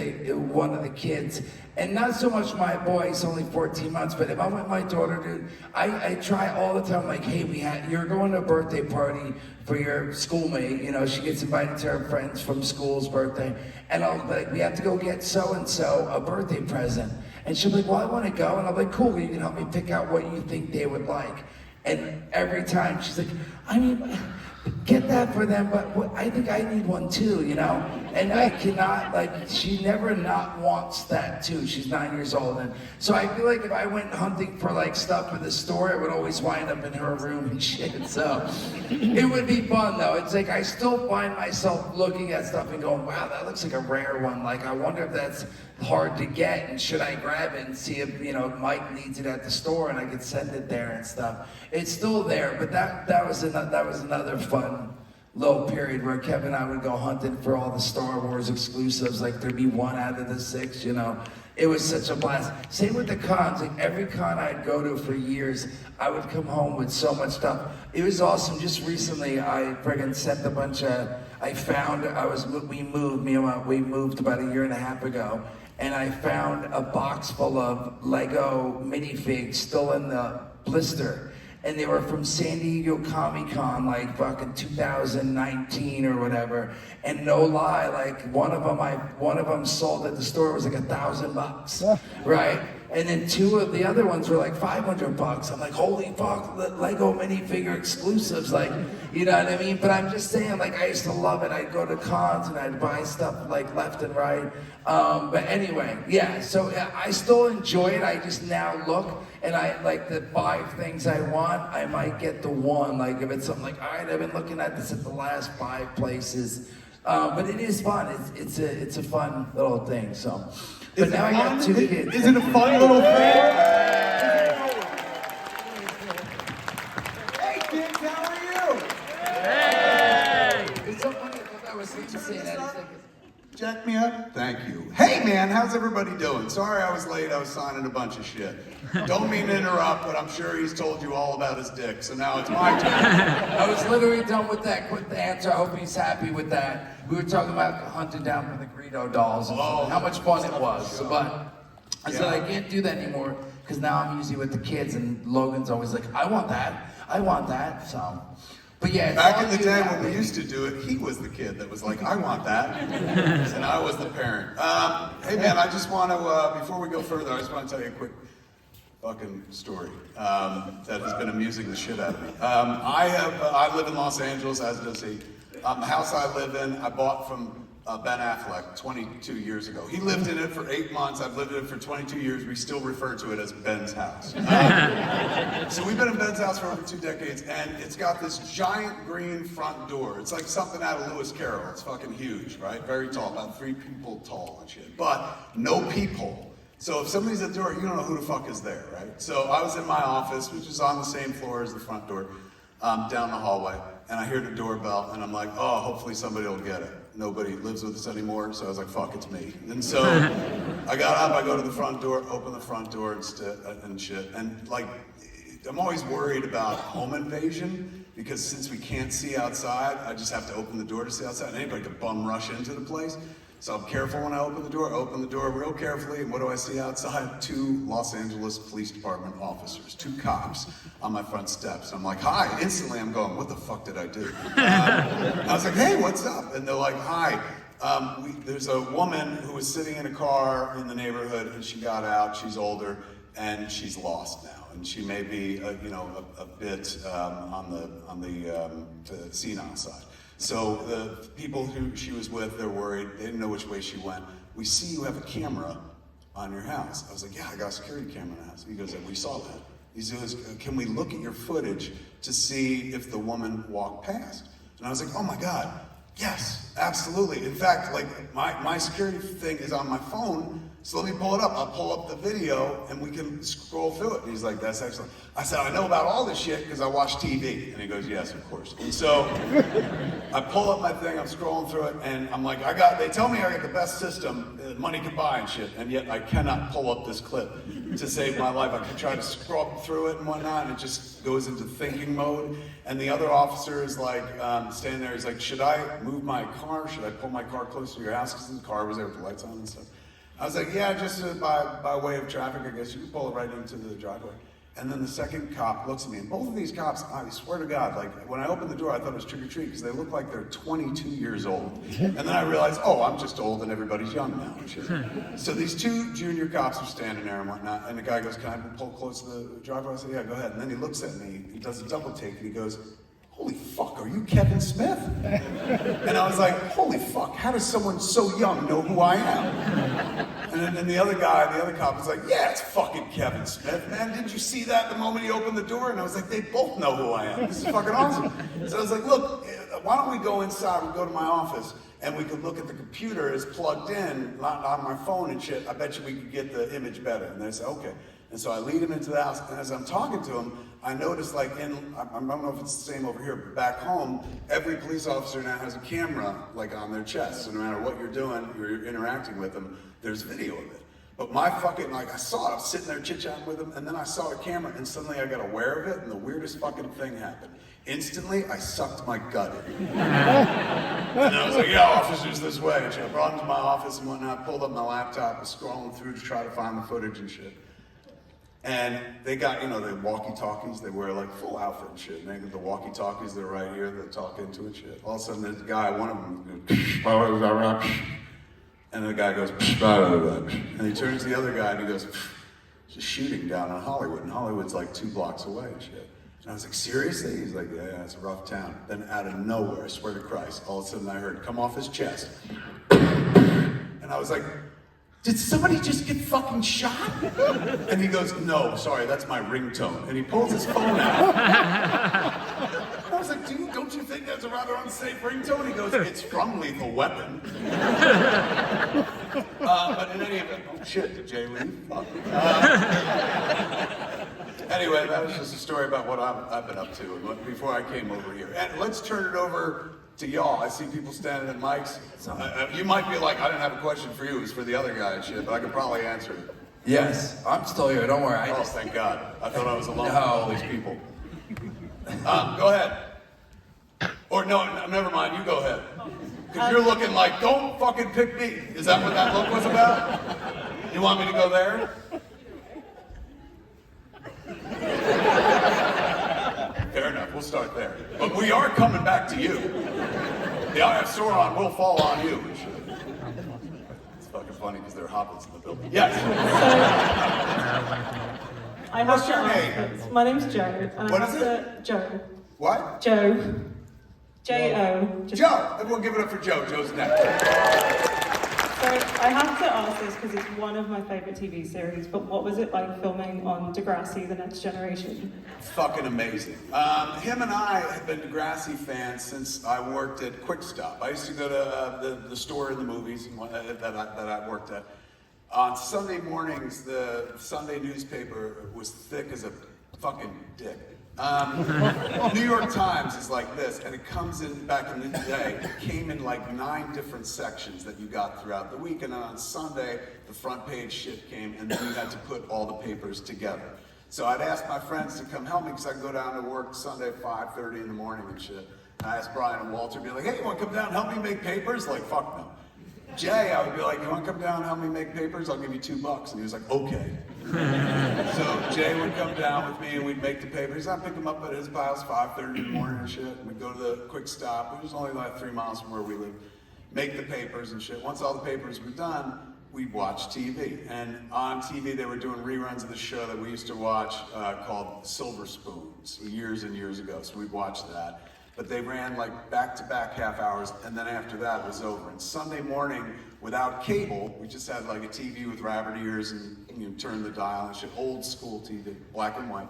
one of the kids, and not so much my boy. He's only 14 months, but if I'm with my daughter, dude, I try all the time. Like, hey, you're going to a birthday party for your schoolmate. You know, she gets invited to her friends from school's birthday, and I'll be like, we have to go get so and so a birthday present, and she'll be like, well, I want to go, and I'm like, cool, you can help me pick out what you think they would like, and every time she's like, I mean. Get that for them, but I think I need one too, you know? And I cannot, like, she never not wants that too. She's 9 years old. And so I feel like if I went hunting for like stuff for the store, it would always wind up in her room and shit. So it would be fun though. It's like I still find myself looking at stuff and going, wow, that looks like a rare one. Like, I wonder if that's hard to get and should I grab it and see if, you know, Mike needs it at the store and I could send it there and stuff. It's still there, but that was another fun little period where Kevin and I would go hunting for all the Star Wars exclusives, like there'd be 1 out of the 6, you know. It was such a blast. Same with the cons, like every con I'd go to for years, I would come home with so much stuff. It was awesome. Just recently, I friggin' sent a bunch of, we moved about 1.5 years ago, and I found a box full of Lego minifigs still in the blister. and they were from San Diego Comic-Con, like fucking 2019 or whatever. And no lie, like one of them sold at the store, it was like $1,000, right? And then two of the other ones were like $500. I'm like, holy fuck, Lego minifigure exclusives, like, you know what I mean? But I'm just saying, like, I used to love it. I'd go to cons and I'd buy stuff like left and right. But anyway, yeah, so I still enjoy it. I just now look and I like the 5 things I want, I might get the one. Like if it's something like, all right, I've been looking at this at the last 5 places. But it is fun. It's a fun little thing, so. But now I got 2 kids. Is it a fun little thing? Hey kids, how are you? It's so funny, I thought I was going to say that. Jack me up? Thank you. Hey man, how's everybody doing? Sorry I was late, I was signing a bunch of shit. Don't mean to interrupt, but I'm sure he's told you all about his dick, so now it's my turn. I was literally done with that quick answer. I hope he's happy with that. We were talking about hunting down for the Greedo dolls and how much fun it was. But I said I can't do that anymore because now I'm usually with the kids and Logan's always like, I want that. I want that. So, but yeah. Back in the day when we used to do it, he was the kid that was like, I want that. And I was the parent. Hey man, I just want to, before we go further, I just want to tell you a quick fucking story that has been amusing the shit out of me. I live in Los Angeles, as does he. The house I live in, I bought from Ben Affleck 22 years ago. He lived in it for 8 months. I've lived in it for 22 years. We still refer to it as Ben's house. So we've been in Ben's house for over 2 decades, and it's got this giant green front door. It's like something out of Lewis Carroll. It's fucking huge, right? Very tall, about 3 people tall and shit. But no peephole. So if somebody's at the door, you don't know who the fuck is there, right? So I was in my office, which is on the same floor as the front door, down the hallway. And I hear the doorbell, and I'm like, oh, hopefully somebody will get it. Nobody lives with us anymore, so I was like, fuck, it's me. And so I got up, I go to the front door, open the front door and shit. And like, I'm always worried about home invasion, because since we can't see outside, I just have to open the door to see outside. And anybody could bum rush into the place. So I'm careful when I open the door real carefully, and what do I see outside? 2 Los Angeles Police Department officers, 2 cops on my front steps. I'm like, hi, instantly I'm going, what the fuck did I do? I was like, hey, what's up? And they're like, hi, there's a woman who was sitting in a car in the neighborhood, and she got out, she's older, and she's lost now. And she may be, a bit on the senile side. So the people who she was with, they're worried. They didn't know which way she went. We see you have a camera on your house. I was like, yeah, I got a security camera in the house. He goes, we saw that. He says, can we look at your footage to see if the woman walked past? And I was like, oh my God, yes, absolutely. In fact, like my security thing is on my phone. So let me pull it up. I'll pull up the video and we can scroll through it. And he's like, that's excellent. I said, I know about all this shit because I watch TV. And he goes, yes, of course. And so I pull up my thing, I'm scrolling through it, and I'm like, they tell me I got the best system money can buy and shit, and yet I cannot pull up this clip to save my life. I can try to scroll through it and whatnot, and it just goes into thinking mode. And the other officer is like, standing there, he's like, should I move my car? Should I pull my car closer to your house? Because the car was there with the lights on and stuff. I was like, yeah, just by way of traffic, I guess you can pull it right into the driveway. And then the second cop looks at me, and both of these cops, I swear to God, like when I opened the door, I thought it was trick or treat because they look like they're 22 years old. And then I realized, oh, I'm just old and everybody's young now and shit. So these 2 junior cops are standing there and whatnot, and the guy goes, can I pull close to the driveway? I said, yeah, go ahead. And then he looks at me, he does a double take, and he goes, holy fuck, are you Kevin Smith? And I was like, holy fuck, how does someone so young know who I am? And then the other cop was like, yeah, it's fucking Kevin Smith, man. Didn't you see that the moment he opened the door? And I was like, they both know who I am. This is fucking awesome. So I was like, look, why don't we go inside, we go to my office, and we could look at the computer as plugged in, not on my phone and shit. I bet you we could get the image better. And they said, okay. And so I lead him into the house, and as I'm talking to him, I noticed like I don't know if it's the same over here, but back home, every police officer now has a camera like on their chest. So no matter what you're doing, you're interacting with them, there's video of it. But my fucking, like I saw it, I was sitting there chit-chatting with him, and then I saw the camera, and suddenly I got aware of it, and the weirdest fucking thing happened. Instantly, I sucked my gut in. And I was like, yeah, officers this way. And I brought him to my office and whatnot, pulled up my laptop, was scrolling through to try to find the footage and shit. And they got, you know, the walkie-talkies, they wear like full outfit and shit. And they got the walkie-talkies, they're right here, they talk into it and shit. All of a sudden, there's a guy, one of them goes, and the guy goes, and he turns to the other guy and he goes, just shooting down on Hollywood. And Hollywood's like 2 blocks away and shit. And I was like, seriously? He's like, yeah, it's a rough town. Then out of nowhere, I swear to Christ, all of a sudden I heard, come off his chest. And I was like, did somebody just get fucking shot? And he goes, no, sorry, that's my ringtone. And he pulls his phone out. I was like, dude, don't you think that's a rather unsafe ringtone? He goes, it's from Lethal Weapon. But in any event, oh shit, did Jay leave? Fuck. Anyway, that was just a story about what I've been up to before I came over here. And let's turn it over to y'all. I see people standing at mics. You might be like, I didn't have a question for you, it was for the other guy and shit, but I could probably answer it. Yes, I'm still here, don't worry. Oh, thank God. I thought I was alone with all these people. Go ahead. Or no, never mind, you go ahead. Because you're looking like, don't fucking pick me. Is that what that look was about? You want me to go there? Fair enough, we'll start there. But we are coming back to you. The Eye of Sauron will fall on you. It's fucking funny because there are hobbits in the building. Yes! I have What's to your ask name? this. My name's Joe. And What I have is it? to, Joe. What? Joe. J-O. Joe! Everyone give it up for Joe. Joe's next. So I have to ask this because it's one of my favourite TV series, but what was it like filming on Degrassi, The Next Generation? Fucking amazing. Him and I have been Degrassi fans since I worked at Quick Stop. I used to go to the store in the movies that I worked at. On Sunday mornings, the Sunday newspaper was thick as a fucking dick. New York Times is like this, and it comes in, back in the day, it came in like 9 different sections that you got throughout the week, and then on Sunday, the front page shit came, and then you had to put all the papers together. So I'd ask my friends to come help me, because I could go down to work Sunday at 5:30 in the morning and shit. And I asked Brian and Walter, be like, hey, you want to come down and help me make papers? Like, fuck no. Jay, I would be like, you want to come down and help me make papers? I'll give you $2. And he was like, okay. So Jay would come down with me and we'd make the papers. I'd pick him up at his house 5:30 in the morning and shit. And we'd go to the Quick Stop. It was only like 3 miles from where we lived. Make the papers and shit. Once all the papers were done, we'd watch TV. And on TV, they were doing reruns of the show that we used to watch called Silver Spoons years and years ago. So we'd watch that. But they ran like back-to-back half hours, and then after that it was over. And Sunday morning, without cable, we just had like a TV with rabbit ears and you know, turn the dial and shit, old school TV, black and white.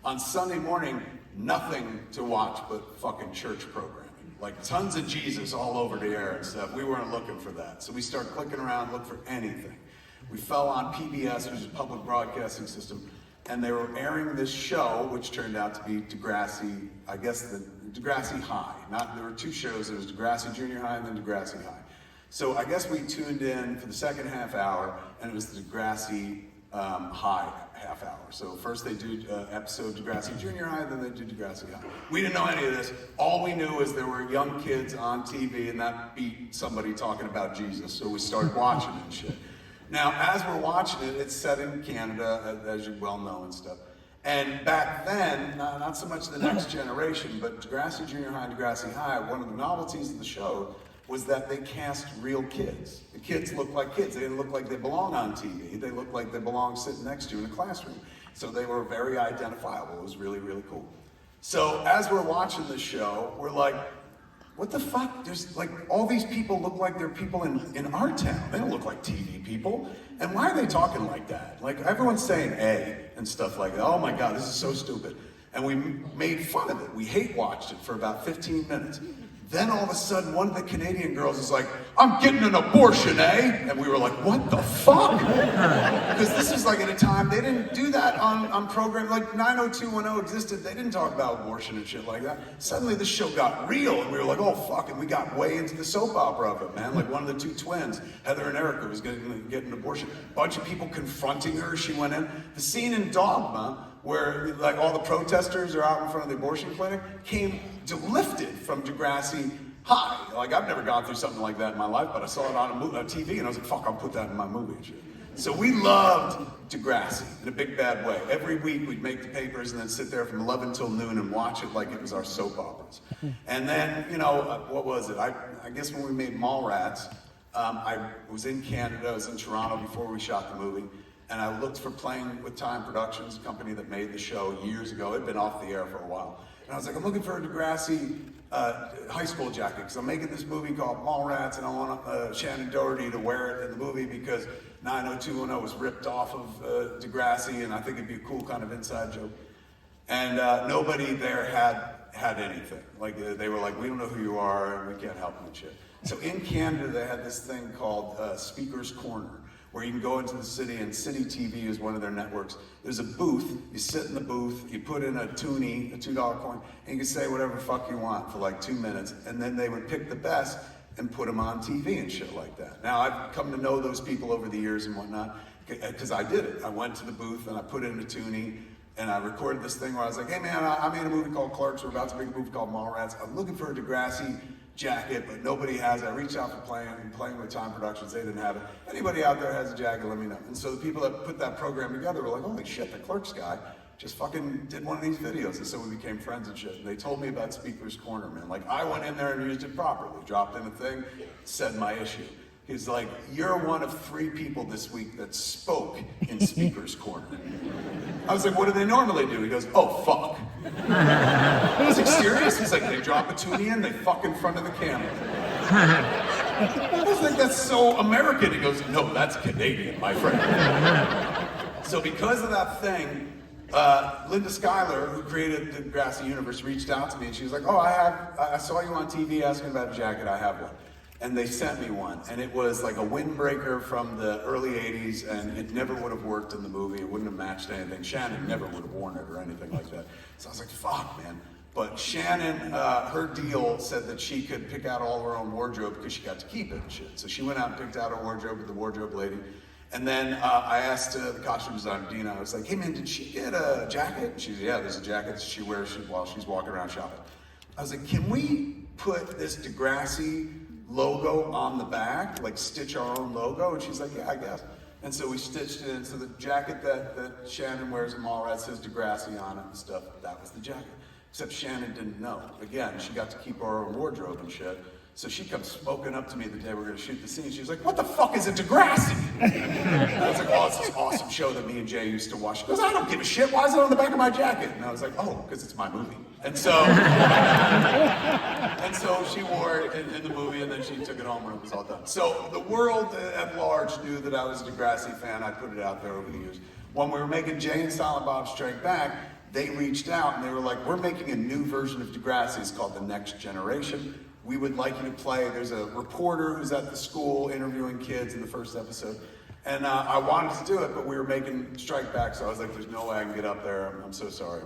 On Sunday morning, nothing to watch but fucking church programming. Like tons of Jesus all over the air and stuff. We weren't looking for that. So we started clicking around, look for anything. We fell on PBS, which is Public Broadcasting System, and they were airing this show, which turned out to be Degrassi, I guess the Degrassi High. There were 2 shows. There was Degrassi Junior High and then Degrassi High. So I guess we tuned in for the second half hour, and it was the Degrassi High half hour. So first they do episode Degrassi Junior High, then they do Degrassi High. We didn't know any of this. All we knew is there were young kids on TV, and that beat somebody talking about Jesus. So we started watching it and shit. Now, as we're watching it, it's set in Canada, as you well know and stuff. And back then, not so much the Next Generation, but Degrassi Junior High and Degrassi High, one of the novelties of the show was that they cast real kids. The kids looked like kids. They didn't look like they belong on TV. They looked like they belonged sitting next to you in a classroom. So they were very identifiable. It was really, really cool. So as we're watching the show, we're like, what the fuck? There's like, all these people look like they're people in our town. They don't look like TV people. And why are they talking like that? Like everyone's saying A and stuff like that. Oh my God, this is so stupid. And we made fun of it. We hate watched it for about 15 minutes. Then all of a sudden, one of the Canadian girls is like, I'm getting an abortion, eh? And we were like, what the fuck? Because this is like at a time, they didn't do that on programs, like 90210 existed, they didn't talk about abortion and shit like that. Suddenly this show got real, and we were like, oh fuck, and we got way into the soap opera of it, man. Like one of the 2 twins, Heather and Erica, was gonna get an abortion. Bunch of people confronting her, she went in. The scene in Dogma, where like all the protesters are out in front of the abortion clinic, came lifted from Degrassi High. Like I've never gone through something like that in my life, but I saw it on a TV and I was like, fuck, I'll put that in my movie and shit. So we loved Degrassi in a big bad way. Every week we'd make the papers and then sit there from 11 till noon and watch it like it was our soap operas. And then, you know, what was it? I guess when we made Mallrats, I was in Canada, I was in Toronto before we shot the movie, and I looked for Playing with Time Productions, a company that made the show years ago. It had been off the air for a while. And I was like, I'm looking for a Degrassi high school jacket, because I'm making this movie called Mallrats, and I want Shannon Doherty to wear it in the movie because 90210 was ripped off of Degrassi, and I think it'd be a cool kind of inside joke. And nobody there had anything. Like, they were like, we don't know who you are, and we can't help you and shit. So in Canada, they had this thing called Speaker's Corner, where you can go into the city, and City TV is one of their networks. There's a booth, you sit in the booth, you put in a toonie, a $2 coin, and you can say whatever the fuck you want for like 2 minutes, and then they would pick the best and put them on TV and shit like that. Now, I've come to know those people over the years and whatnot, because I did it. I went to the booth and I put in a toonie, and I recorded this thing where I was like, hey man, I made a movie called Clerks, we're about to make a movie called Mallrats, I'm looking for a Degrassi jacket, but nobody has it. I reached out for Playing with Time Productions, they didn't have it. Anybody out there has a jacket, let me know. And so the people that put that program together were like, holy shit, the Clerks guy just fucking did one of these videos. And so we became friends and shit. And they told me about Speaker's Corner, man. Like, I went in there and used it properly, dropped in a thing, said my issue. He's like, you're one of 3 people this week that spoke in Speaker's Corner. I was like, what do they normally do? He goes, oh, fuck. I was like, serious? He's like, they drop a toonie in, they fuck in front of the camera. I was like, that's so American. He goes, no, that's Canadian, my friend. So because of that thing, Linda Schuyler, who created the Degrassi universe, reached out to me and she was like, oh, I saw you on TV asking about a jacket, I have one. And they sent me one, and it was like a windbreaker from the early 80s, and it never would have worked in the movie, it wouldn't have matched anything. Shannon never would have worn it or anything like that. So I was like, fuck, man. But Shannon, her deal said that she could pick out all her own wardrobe because she got to keep it and shit. So she went out and picked out her wardrobe with the wardrobe lady. And then I asked the costume designer, Dina, I was like, hey man, did she get a jacket? She said, yeah, there's a jacket that she wears while she's walking around shopping. I was like, can we put this Degrassi logo on the back, like stitch our own logo? And she's like, yeah, I guess. And so we stitched it in. So the jacket that Shannon wears in Mallrats says Degrassi on it and stuff. That was the jacket. Except Shannon didn't know. Again, she got to keep her own wardrobe and shit. So she comes smoking up to me the day we're gonna shoot the scene. She was like, what the fuck is a Degrassi? And I was like, oh, it's this awesome show that me and Jay used to watch. She goes, I don't give a shit, why is it on the back of my jacket? And I was like, oh, because it's my movie. And so, she wore it in the movie, and then she took it home when it was all done. So the world at large knew that I was a Degrassi fan. I put it out there over the years. When we were making Jay and Silent Bob Strike Back, they reached out and they were like, we're making a new version of Degrassi. It's called The Next Generation. We would like you to play. There's a reporter who's at the school interviewing kids in the first episode. And I wanted to do it, but we were making Strike Back, so I was like, there's no way I can get up there. I'm so sorry.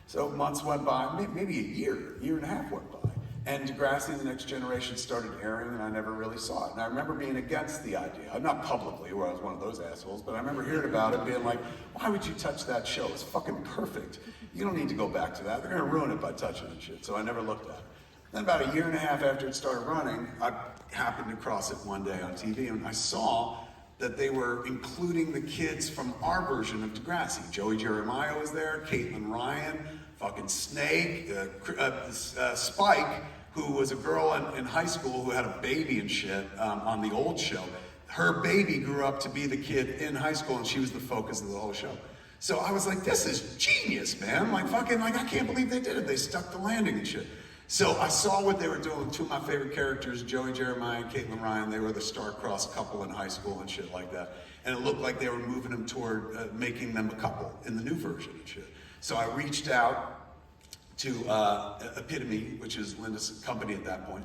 So months went by, maybe a year and a half went by. And Degrassi, The Next Generation started airing, and I never really saw it. And I remember being against the idea. I'm not publicly, where I was one of those assholes, but I remember hearing about it, being like, why would you touch that show? It's fucking perfect. You don't need to go back to that. They're gonna ruin it by touching it and shit. So I never looked at it. Then about a year and a half after it started running, I happened to cross it one day on TV, and I saw that they were including the kids from our version of Degrassi. Joey Jeremiah was there, Caitlin Ryan, fucking Snake, Spike, who was a girl in high school who had a baby and shit on the old show. Her baby grew up to be the kid in high school, and she was the focus of the whole show. So I was like, this is genius, man. Like, fucking, like, I can't believe they did it. They stuck the landing and shit. So I saw what they were doing with 2 of my favorite characters, Joey Jeremiah and Caitlin Ryan. They were the star-crossed couple in high school and shit like that. And it looked like they were moving them toward making them a couple in the new version and shit. So I reached out to Epitome, which is Linda's company at that point.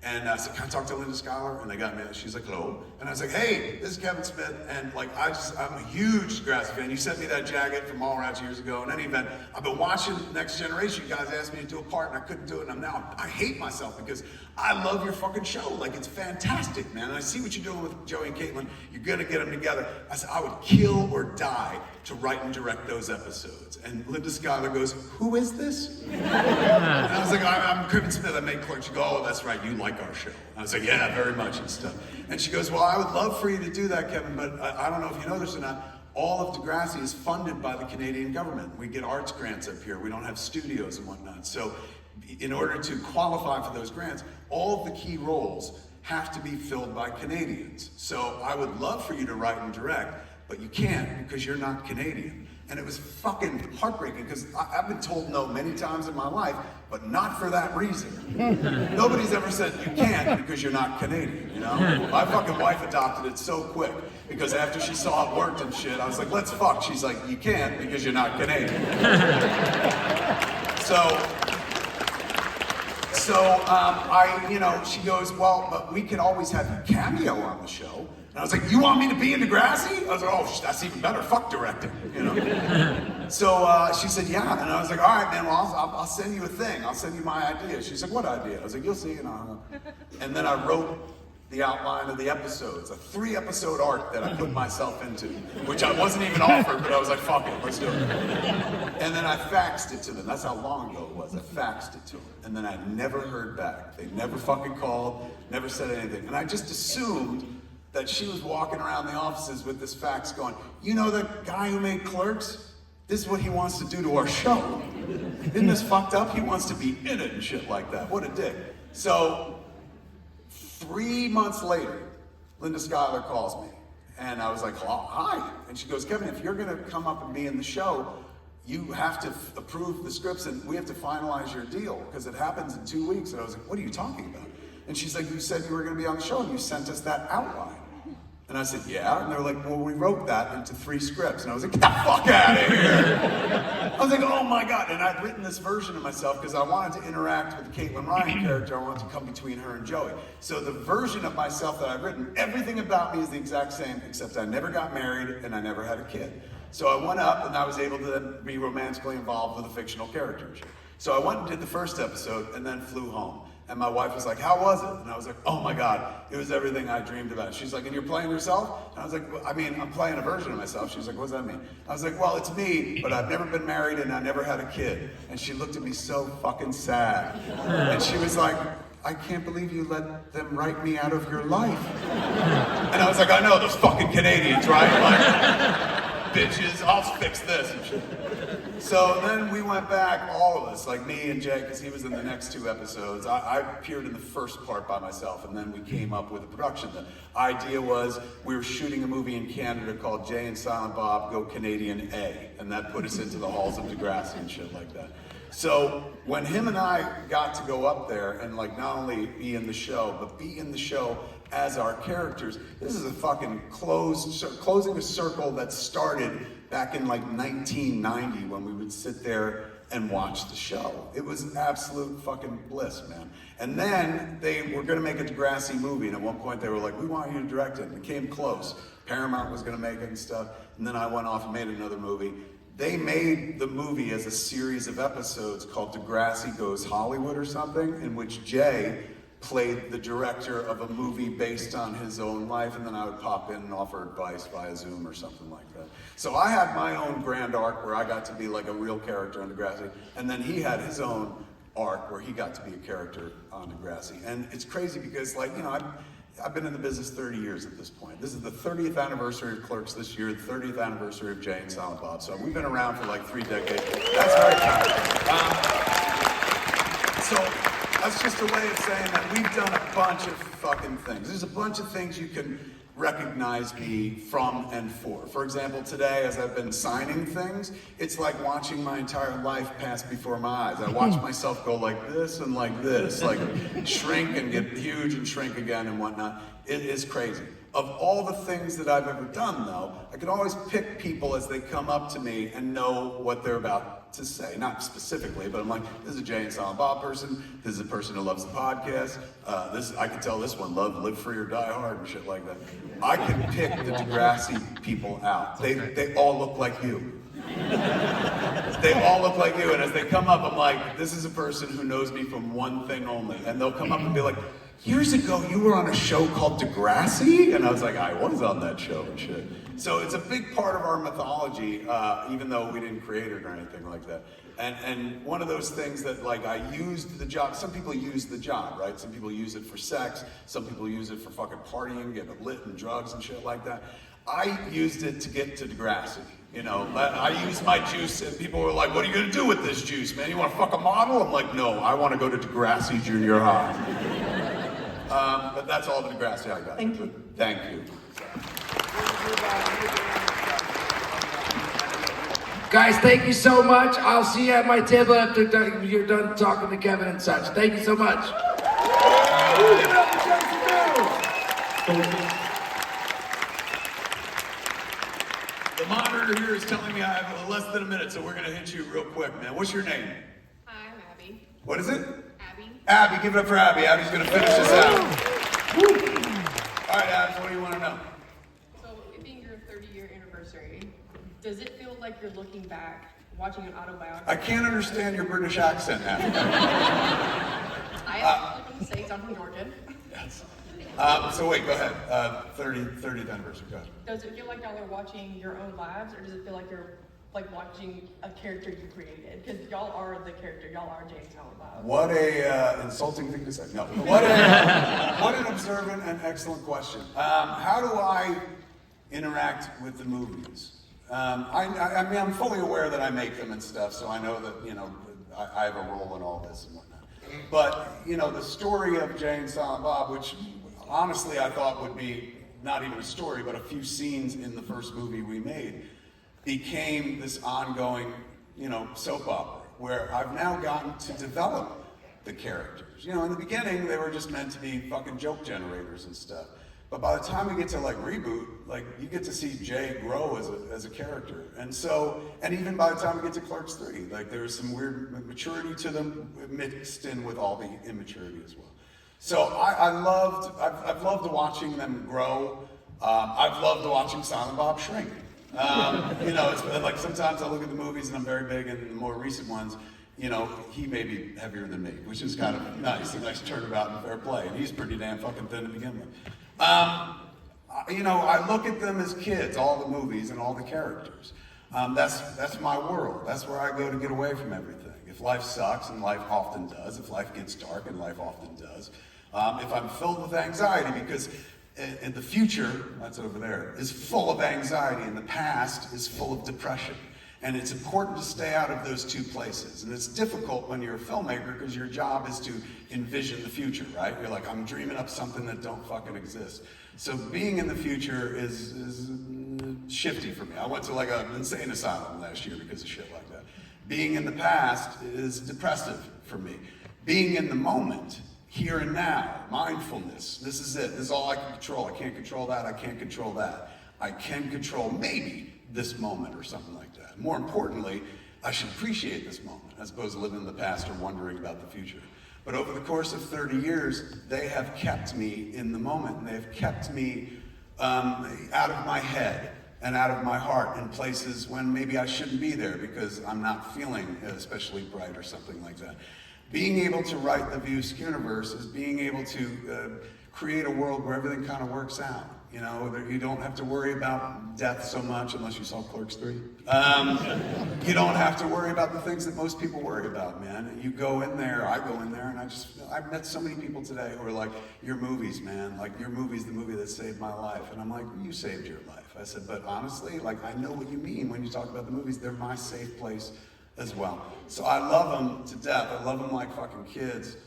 And I said, can I talk to Linda Schuyler? And they got me. She's like, hello. And I was like, hey, this is Kevin Smith. And like, I'm a huge Degrassi fan. You sent me that jacket from Mallrats years ago. In any event, I've been watching Next Generation. You guys asked me to do a part and I couldn't do it. And I hate myself because I love your fucking show. Like, it's fantastic, man. And I see what you're doing with Joey and Caitlin. You're gonna get them together. I said, I would kill or die to write and direct those episodes. And Linda Schuyler goes, who is this? And I was like, I'm Kevin Smith. I made Clerks. She goes, oh, that's right. You like like our show? And I was like, yeah, very much and stuff. And she goes, well, I would love for you to do that, Kevin, but I don't know if you know this or not. All of Degrassi is funded by the Canadian government. We get arts grants up here. We don't have studios and whatnot. So in order to qualify for those grants, all of the key roles have to be filled by Canadians. So I would love for you to write and direct, but you can't because you're not Canadian. And it was fucking heartbreaking because I've been told no many times in my life, but not for that reason. Nobody's ever said you can't because you're not Canadian, you know? My fucking wife adopted it so quick because after she saw it worked and shit, I was like, let's fuck. She's like, you can't because you're not Canadian. She goes, well, but we could always have you cameo on the show. And I was like, you want me to be in Degrassi? I was like, oh, that's even better, fuck directing, you know? So she said, yeah, and I was like, all right, man, well, I'll send you a thing. I'll send you my idea. She's like, what idea? I was like, you'll see, and then I wrote the outline of the episodes, a 3-episode arc that I put myself into, which I wasn't even offered, but I was like, fuck it, let's do it. And then I faxed it to them. That's how long ago it was. I faxed it to them. And then I never heard back. They never fucking called, never said anything. And I just assumed that she was walking around the offices with this fax going, you know the guy who made Clerks? This is what he wants to do to our show. Isn't this fucked up? He wants to be in it and shit like that. What a dick. So 3 months later, Linda Schuyler calls me. And I was like, oh, hi. And she goes, Kevin, if you're gonna come up and be in the show, you have to approve the scripts and we have to finalize your deal because it happens in 2 weeks. And I was like, what are you talking about? And she's like, you said you were gonna be on the show and you sent us that outline. And I said, yeah. And they're like, well, we wrote that into 3 scripts. And I was like, get the fuck out of here. I was like, oh my God. And I'd written this version of myself because I wanted to interact with the Caitlin Ryan character. I wanted to come between her and Joey. So the version of myself that I've written, everything about me is the exact same, except I never got married and I never had a kid. So I went up and I was able to then be romantically involved with a fictional character. So I went and did the first episode and then flew home. And my wife was like, how was it? And I was like, oh my God, it was everything I dreamed about. She's like, and you're playing yourself? And I was like, well, I mean, I'm playing a version of myself. She's like, what does that mean? I was like, well, it's me, but I've never been married and I never had a kid. And she looked at me so fucking sad. And she was like, I can't believe you let them write me out of your life. And I was like, I know, those fucking Canadians, right? Like, bitches, I'll fix this and shit. So then we went back, all of us, like me and Jay, because he was in the next 2 episodes. I appeared in the first part by myself, and then we came up with a production. The idea was we were shooting a movie in Canada called Jay and Silent Bob Go Canadian A, and that put us into the halls of Degrassi and shit like that. So when him and I got to go up there and like not only be in the show, but be in the show as our characters, this is a fucking closing a circle that started back in like 1990 when we would sit there and watch the show. It was absolute fucking bliss, man. And then they were gonna make a Degrassi movie, and at one point they were like, we want you to direct it, and it came close. Paramount was gonna make it and stuff, and then I went off and made another movie. They made the movie as a series of episodes called Degrassi Goes Hollywood or something, in which Jay played the director of a movie based on his own life, and then I would pop in and offer advice via Zoom or something like that. So I had my own grand arc where I got to be like a real character on Degrassi, and then he had his own arc where he got to be a character on Degrassi. And it's crazy because, like, you know, I've been in the business 30 years at this point. This is the 30th anniversary of Clerks this year, the 30th anniversary of Jay and Silent Bob. So we've been around for like 3 decades. That's very kind. So that's just a way of saying that we've done a bunch of fucking things. There's a bunch of things you can recognize me from and for. For example, today, as I've been signing things, it's like watching my entire life pass before my eyes. I watch myself go like this and like this, like shrink and get huge and shrink again and whatnot. It is crazy. Of all the things that I've ever done, though, I can always pick people as they come up to me and know what they're about to say. Not specifically, but I'm like, this is a Jay and Silent Bob person. This is a person who loves the podcast. I can tell this one, live free or die hard and shit like that. I can pick the Degrassi people out. They all look like you. They all look like you, and as they come up, I'm like, this is a person who knows me from one thing only. And they'll come up and be like, years ago you were on a show called Degrassi? And I was like, I was on that show and shit. So it's a big part of our mythology, even though we didn't create it or anything like that. And one of those things that like I used the job, some people use the job, right? Some people use it for sex, some people use it for fucking partying, getting lit and drugs and shit like that. I used it to get to Degrassi. You know, I used my juice and people were like, what are you gonna do with this juice, man? You wanna fuck a model? I'm like, no, I wanna go to Degrassi Junior High. But that's all the Degrassi I got. Thank you. Thank you. Guys, thank you so much. I'll see you at my table after you're done talking to Kevin and such. Thank you so much. Give it up for Jason Mews. The monitor here is telling me I have less than a minute, so we're gonna hit you real quick, man. What's your name? Hi, I'm Abby. What is it? Abby. Abby, give it up for Abby. Abby's gonna finish this out. All right, Abby, what do you wanna know? So, it being your 30-year anniversary, does it feel like you're looking back, watching an autobiography? I can't understand your British accent, Abby. I am from the States, I'm from Georgia. Yes. So wait, go ahead. 30th anniversary, go ahead. Does it feel like y'all are watching your own lives, or does it feel like you're like watching a character you created? Because y'all are the character, y'all are James Howard Live. What a insulting thing to say. No. What an observant and excellent question. How do I interact with the movies? I mean, I'm fully aware that I make them and stuff, so I know that, you know, I have a role in all this and whatnot. But, you know, the story of Jay and Silent Bob, which honestly I thought would be not even a story, but a few scenes in the first movie we made, became this ongoing, you know, soap opera, where I've now gotten to develop the characters. You know, in the beginning, they were just meant to be fucking joke generators and stuff. But by the time we get to like reboot, like you get to see Jay grow as a character. And so, and even by the time we get to Clerks 3, like there's some weird maturity to them mixed in with all the immaturity as well. So I've loved watching them grow. I've loved watching Silent Bob shrink. You know, it's like sometimes I look at the movies and I'm very big, and the more recent ones, you know, he may be heavier than me, which is kind of nice, a nice turnabout and fair play. And he's pretty damn fucking thin to begin with. You know, I look at them as kids, all the movies and all the characters. That's my world. That's where I go to get away from everything. If life sucks, and life often does, if life gets dark, and life often does, if I'm filled with anxiety, because in the future, that's over there, is full of anxiety, and the past is full of depression. And it's important to stay out of those two places. And it's difficult when you're a filmmaker because your job is to envision the future, right? You're like, I'm dreaming up something that don't fucking exist. So being in the future is shifty for me. I went to like an insane asylum last year because of shit like that. Being in the past is depressive for me. Being in the moment, here and now, mindfulness, this is it. This is all I can control. I can't control that. I can't control that. I can control maybe this moment or something like that. More importantly, I should appreciate this moment as opposed to living in the past or wondering about the future. But over the course of 30 years, they have kept me in the moment, and they have kept me out of my head and out of my heart in places when maybe I shouldn't be there because I'm not feeling especially bright or something like that. Being able to write the Mews universe is being able to create a world where everything kind of works out. You know, you don't have to worry about death so much unless you saw Clerks 3. You don't have to worry about the things that most people worry about, man. You go in there, I go in there, and I've met so many people today who are like, your movies, man, like your movie's the movie that saved my life. And I'm like, you saved your life. I said, but honestly, like I know what you mean when you talk about the movies. They're my safe place as well. So I love them to death. I love them like fucking kids.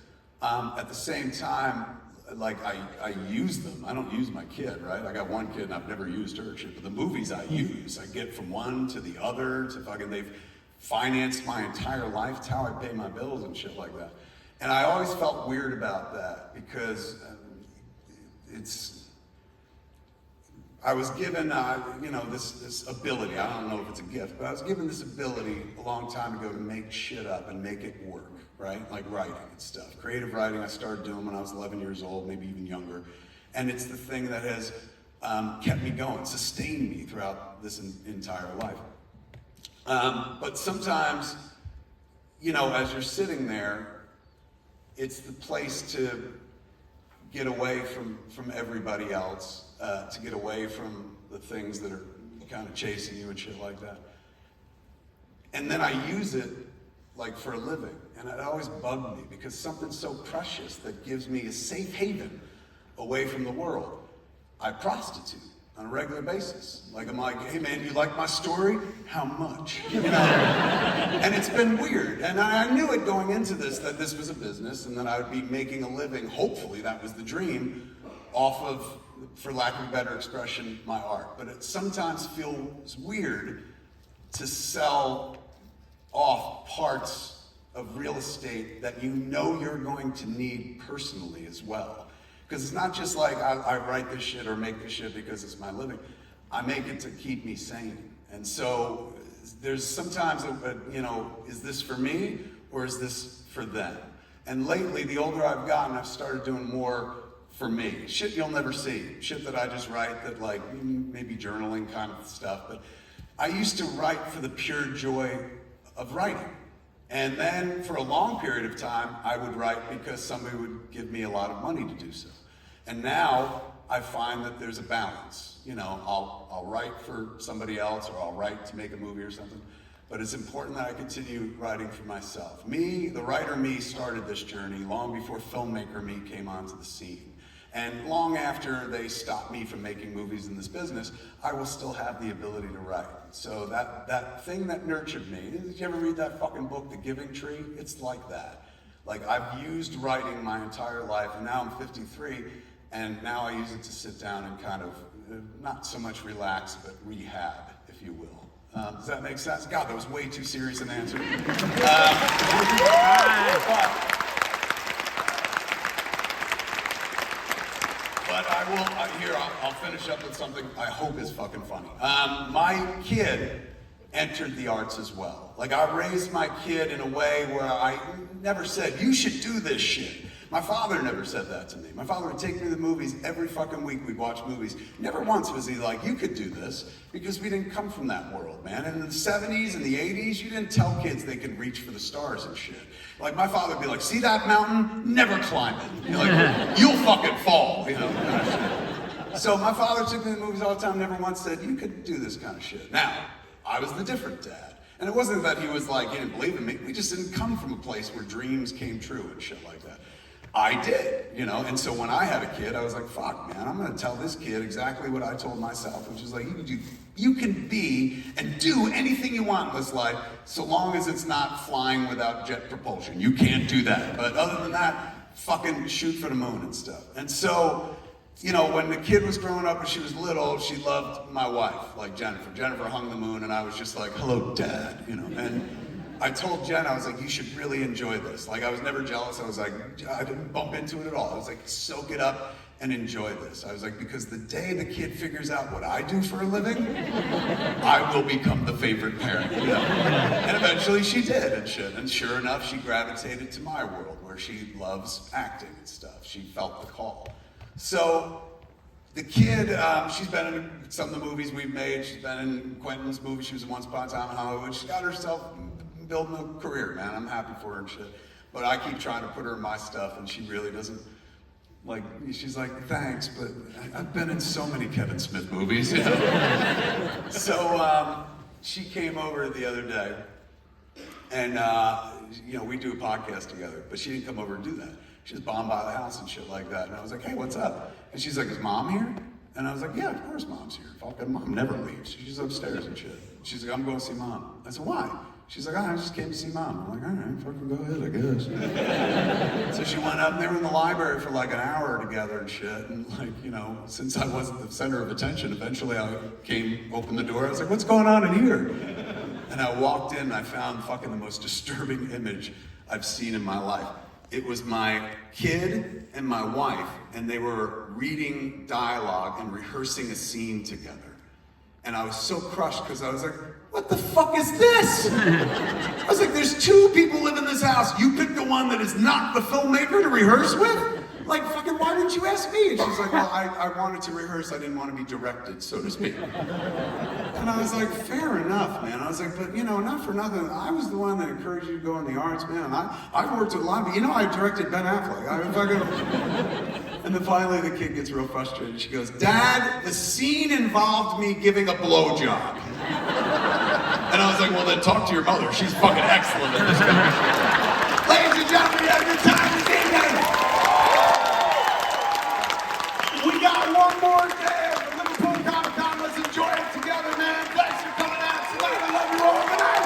At the same time, like I use them. I don't use my kid, right? I got one kid and I've never used her shit. But the movies I use, I get from one to the other to fucking, they've financed my entire life. It's how I pay my bills and shit like that. And I always felt weird about that because I was given, you know, this ability. I don't know if it's a gift, but I was given this ability a long time ago to make shit up and make it work, right? Like writing and stuff. Creative writing, I started doing when I was 11 years old, maybe even younger. And it's the thing that has kept me going, sustained me throughout this entire life. But sometimes, you know, as you're sitting there, it's the place to get away from everybody else, to get away from the things that are kind of chasing you and shit like that. And then I use it like for a living. And it always bugged me because something so precious that gives me a safe haven away from the world, I prostitute on a regular basis. Like, I'm like, hey man, you like my story? How much? You know? And it's been weird. And I knew it going into this, that this was a business and that I would be making a living, hopefully that was the dream, off of, for lack of a better expression, my art. But it sometimes feels weird to sell off parts of real estate that you know you're going to need personally as well. Because it's not just like I write this shit or make this shit because it's my living. I make it to keep me sane. And so there's sometimes, you know, is this for me or is this for them? And lately, the older I've gotten, I've started doing more for me. Shit you'll never see. Shit that I just write that, like, maybe journaling kind of stuff. But I used to write for the pure joy of writing. And then for a long period of time, I would write because somebody would give me a lot of money to do so. And now I find that there's a balance. You know, I'll write for somebody else or I'll write to make a movie or something. But it's important that I continue writing for myself. Me, the writer me, started this journey long before filmmaker me came onto the scene. And long after they stopped me from making movies in this business, I will still have the ability to write. So that thing that nurtured me, did you ever read that fucking book, The Giving Tree? It's like that. Like, I've used writing my entire life, and now I'm 53, and now I use it to sit down and kind of, not so much relax, but rehab, if you will. Does that make sense? God, that was way too serious an answer. But I will, I'll finish up with something I hope is fucking funny. My kid entered the arts as well. Like, I raised my kid in a way where I never said, you should do this shit. My father never said that to me. My father would take me to the movies every fucking week. We'd watch movies. Never once was he like, you could do this, because we didn't come from that world, man. In the 70s and the 80s, you didn't tell kids they could reach for the stars and shit. Like, my father would be like, see that mountain? Never climb it. You're like, you'll fucking fall, you know, kind of shit. So my father took me to the movies all the time, never once said, you could do this kind of shit. Now, I was the different dad. And it wasn't that he was like, he didn't believe in me. We just didn't come from a place where dreams came true and shit like that. I did, you know, and so when I had a kid, I was like, fuck, man, I'm gonna tell this kid exactly what I told myself, which is like, you can be and do anything you want in this life, so long as it's not flying without jet propulsion. You can't do that. But other than that, fucking shoot for the moon and stuff. And so, you know, when the kid was growing up and she was little, she loved my wife, like Jennifer. Jennifer hung the moon, and I was just like, hello, Dad, you know, and I told Jen, I was like, you should really enjoy this. Like, I was never jealous. I was like, I didn't bump into it at all. I was like, soak it up and enjoy this. I was like, because the day the kid figures out what I do for a living, I will become the favorite parent, you know? And eventually she did and shit. And sure enough, she gravitated to my world where she loves acting and stuff. She felt the call. So the kid, she's been in some of the movies we've made. She's been in Quentin's movie. She was in Once Upon a Time in Hollywood. She's got herself building a career, man. I'm happy for her and shit. But I keep trying to put her in my stuff, and she really doesn't, like, she's like, thanks, but I've been in so many Kevin Smith movies, you know? So she came over the other day, and, you know, we do a podcast together, but she didn't come over to do that. She was bombed by the house and shit like that. And I was like, hey, what's up? And she's like, is Mom here? And I was like, yeah, of course Mom's here. Fucking Mom never leaves. She's upstairs and shit. She's like, I'm going to see Mom. I said, why? She's like, oh, I just came to see Mom. I'm like, all right, fucking go ahead, I guess. So she went up, and they were in the library for like an hour together and shit. And like, you know, since I wasn't the center of attention, eventually I opened the door. I was like, what's going on in here? And I walked in, and I found fucking the most disturbing image I've seen in my life. It was my kid and my wife, and they were reading dialogue and rehearsing a scene together. And I was so crushed because I was like, what the fuck is this? I was like, there's two people live in this house. You picked the one that is not the filmmaker to rehearse with? Like, fucking, why didn't you ask me? And she's like, well, I wanted to rehearse. I didn't want to be directed, so to speak. And I was like, fair enough, man. I was like, but, you know, not for nothing. I was the one that encouraged you to go in the arts, man. I've worked with a lot of, you know, I directed Ben Affleck. I mean, fucking, And then finally the kid gets real frustrated. She goes, Dad, the scene involved me giving a blowjob. And I was like, well then talk to your mother. She's fucking excellent at this kind of shit. Ladies and gentlemen, you have a good time this evening. We got one more day of the Liverpool Comic Con. Let's enjoy it together, man. Thanks for coming out tonight. I love you all. Good night.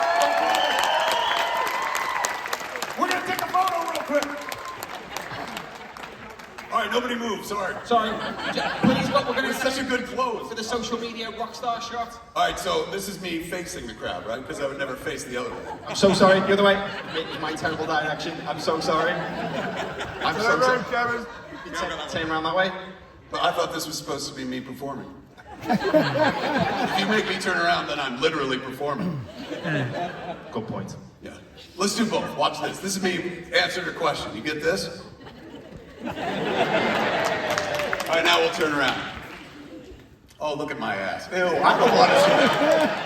We're gonna take a photo real quick. All right, nobody move. Sorry. Sorry. Please, what we're going to It's such a good close. for the social media rockstar shot. All right, so this is me facing the crowd, right? Because I would never face the other way. I'm so sorry. The other way. My terrible direction. I'm so sorry. I'm so sorry. Kevin? Same around that way. But I thought this was supposed to be me performing. If you make me turn around, then I'm literally performing. Good point. Yeah. Let's do both. Watch this. This is me answering a question. You get this? All right, now we'll turn around. Oh, look at my ass. Ew, I don't want to see that.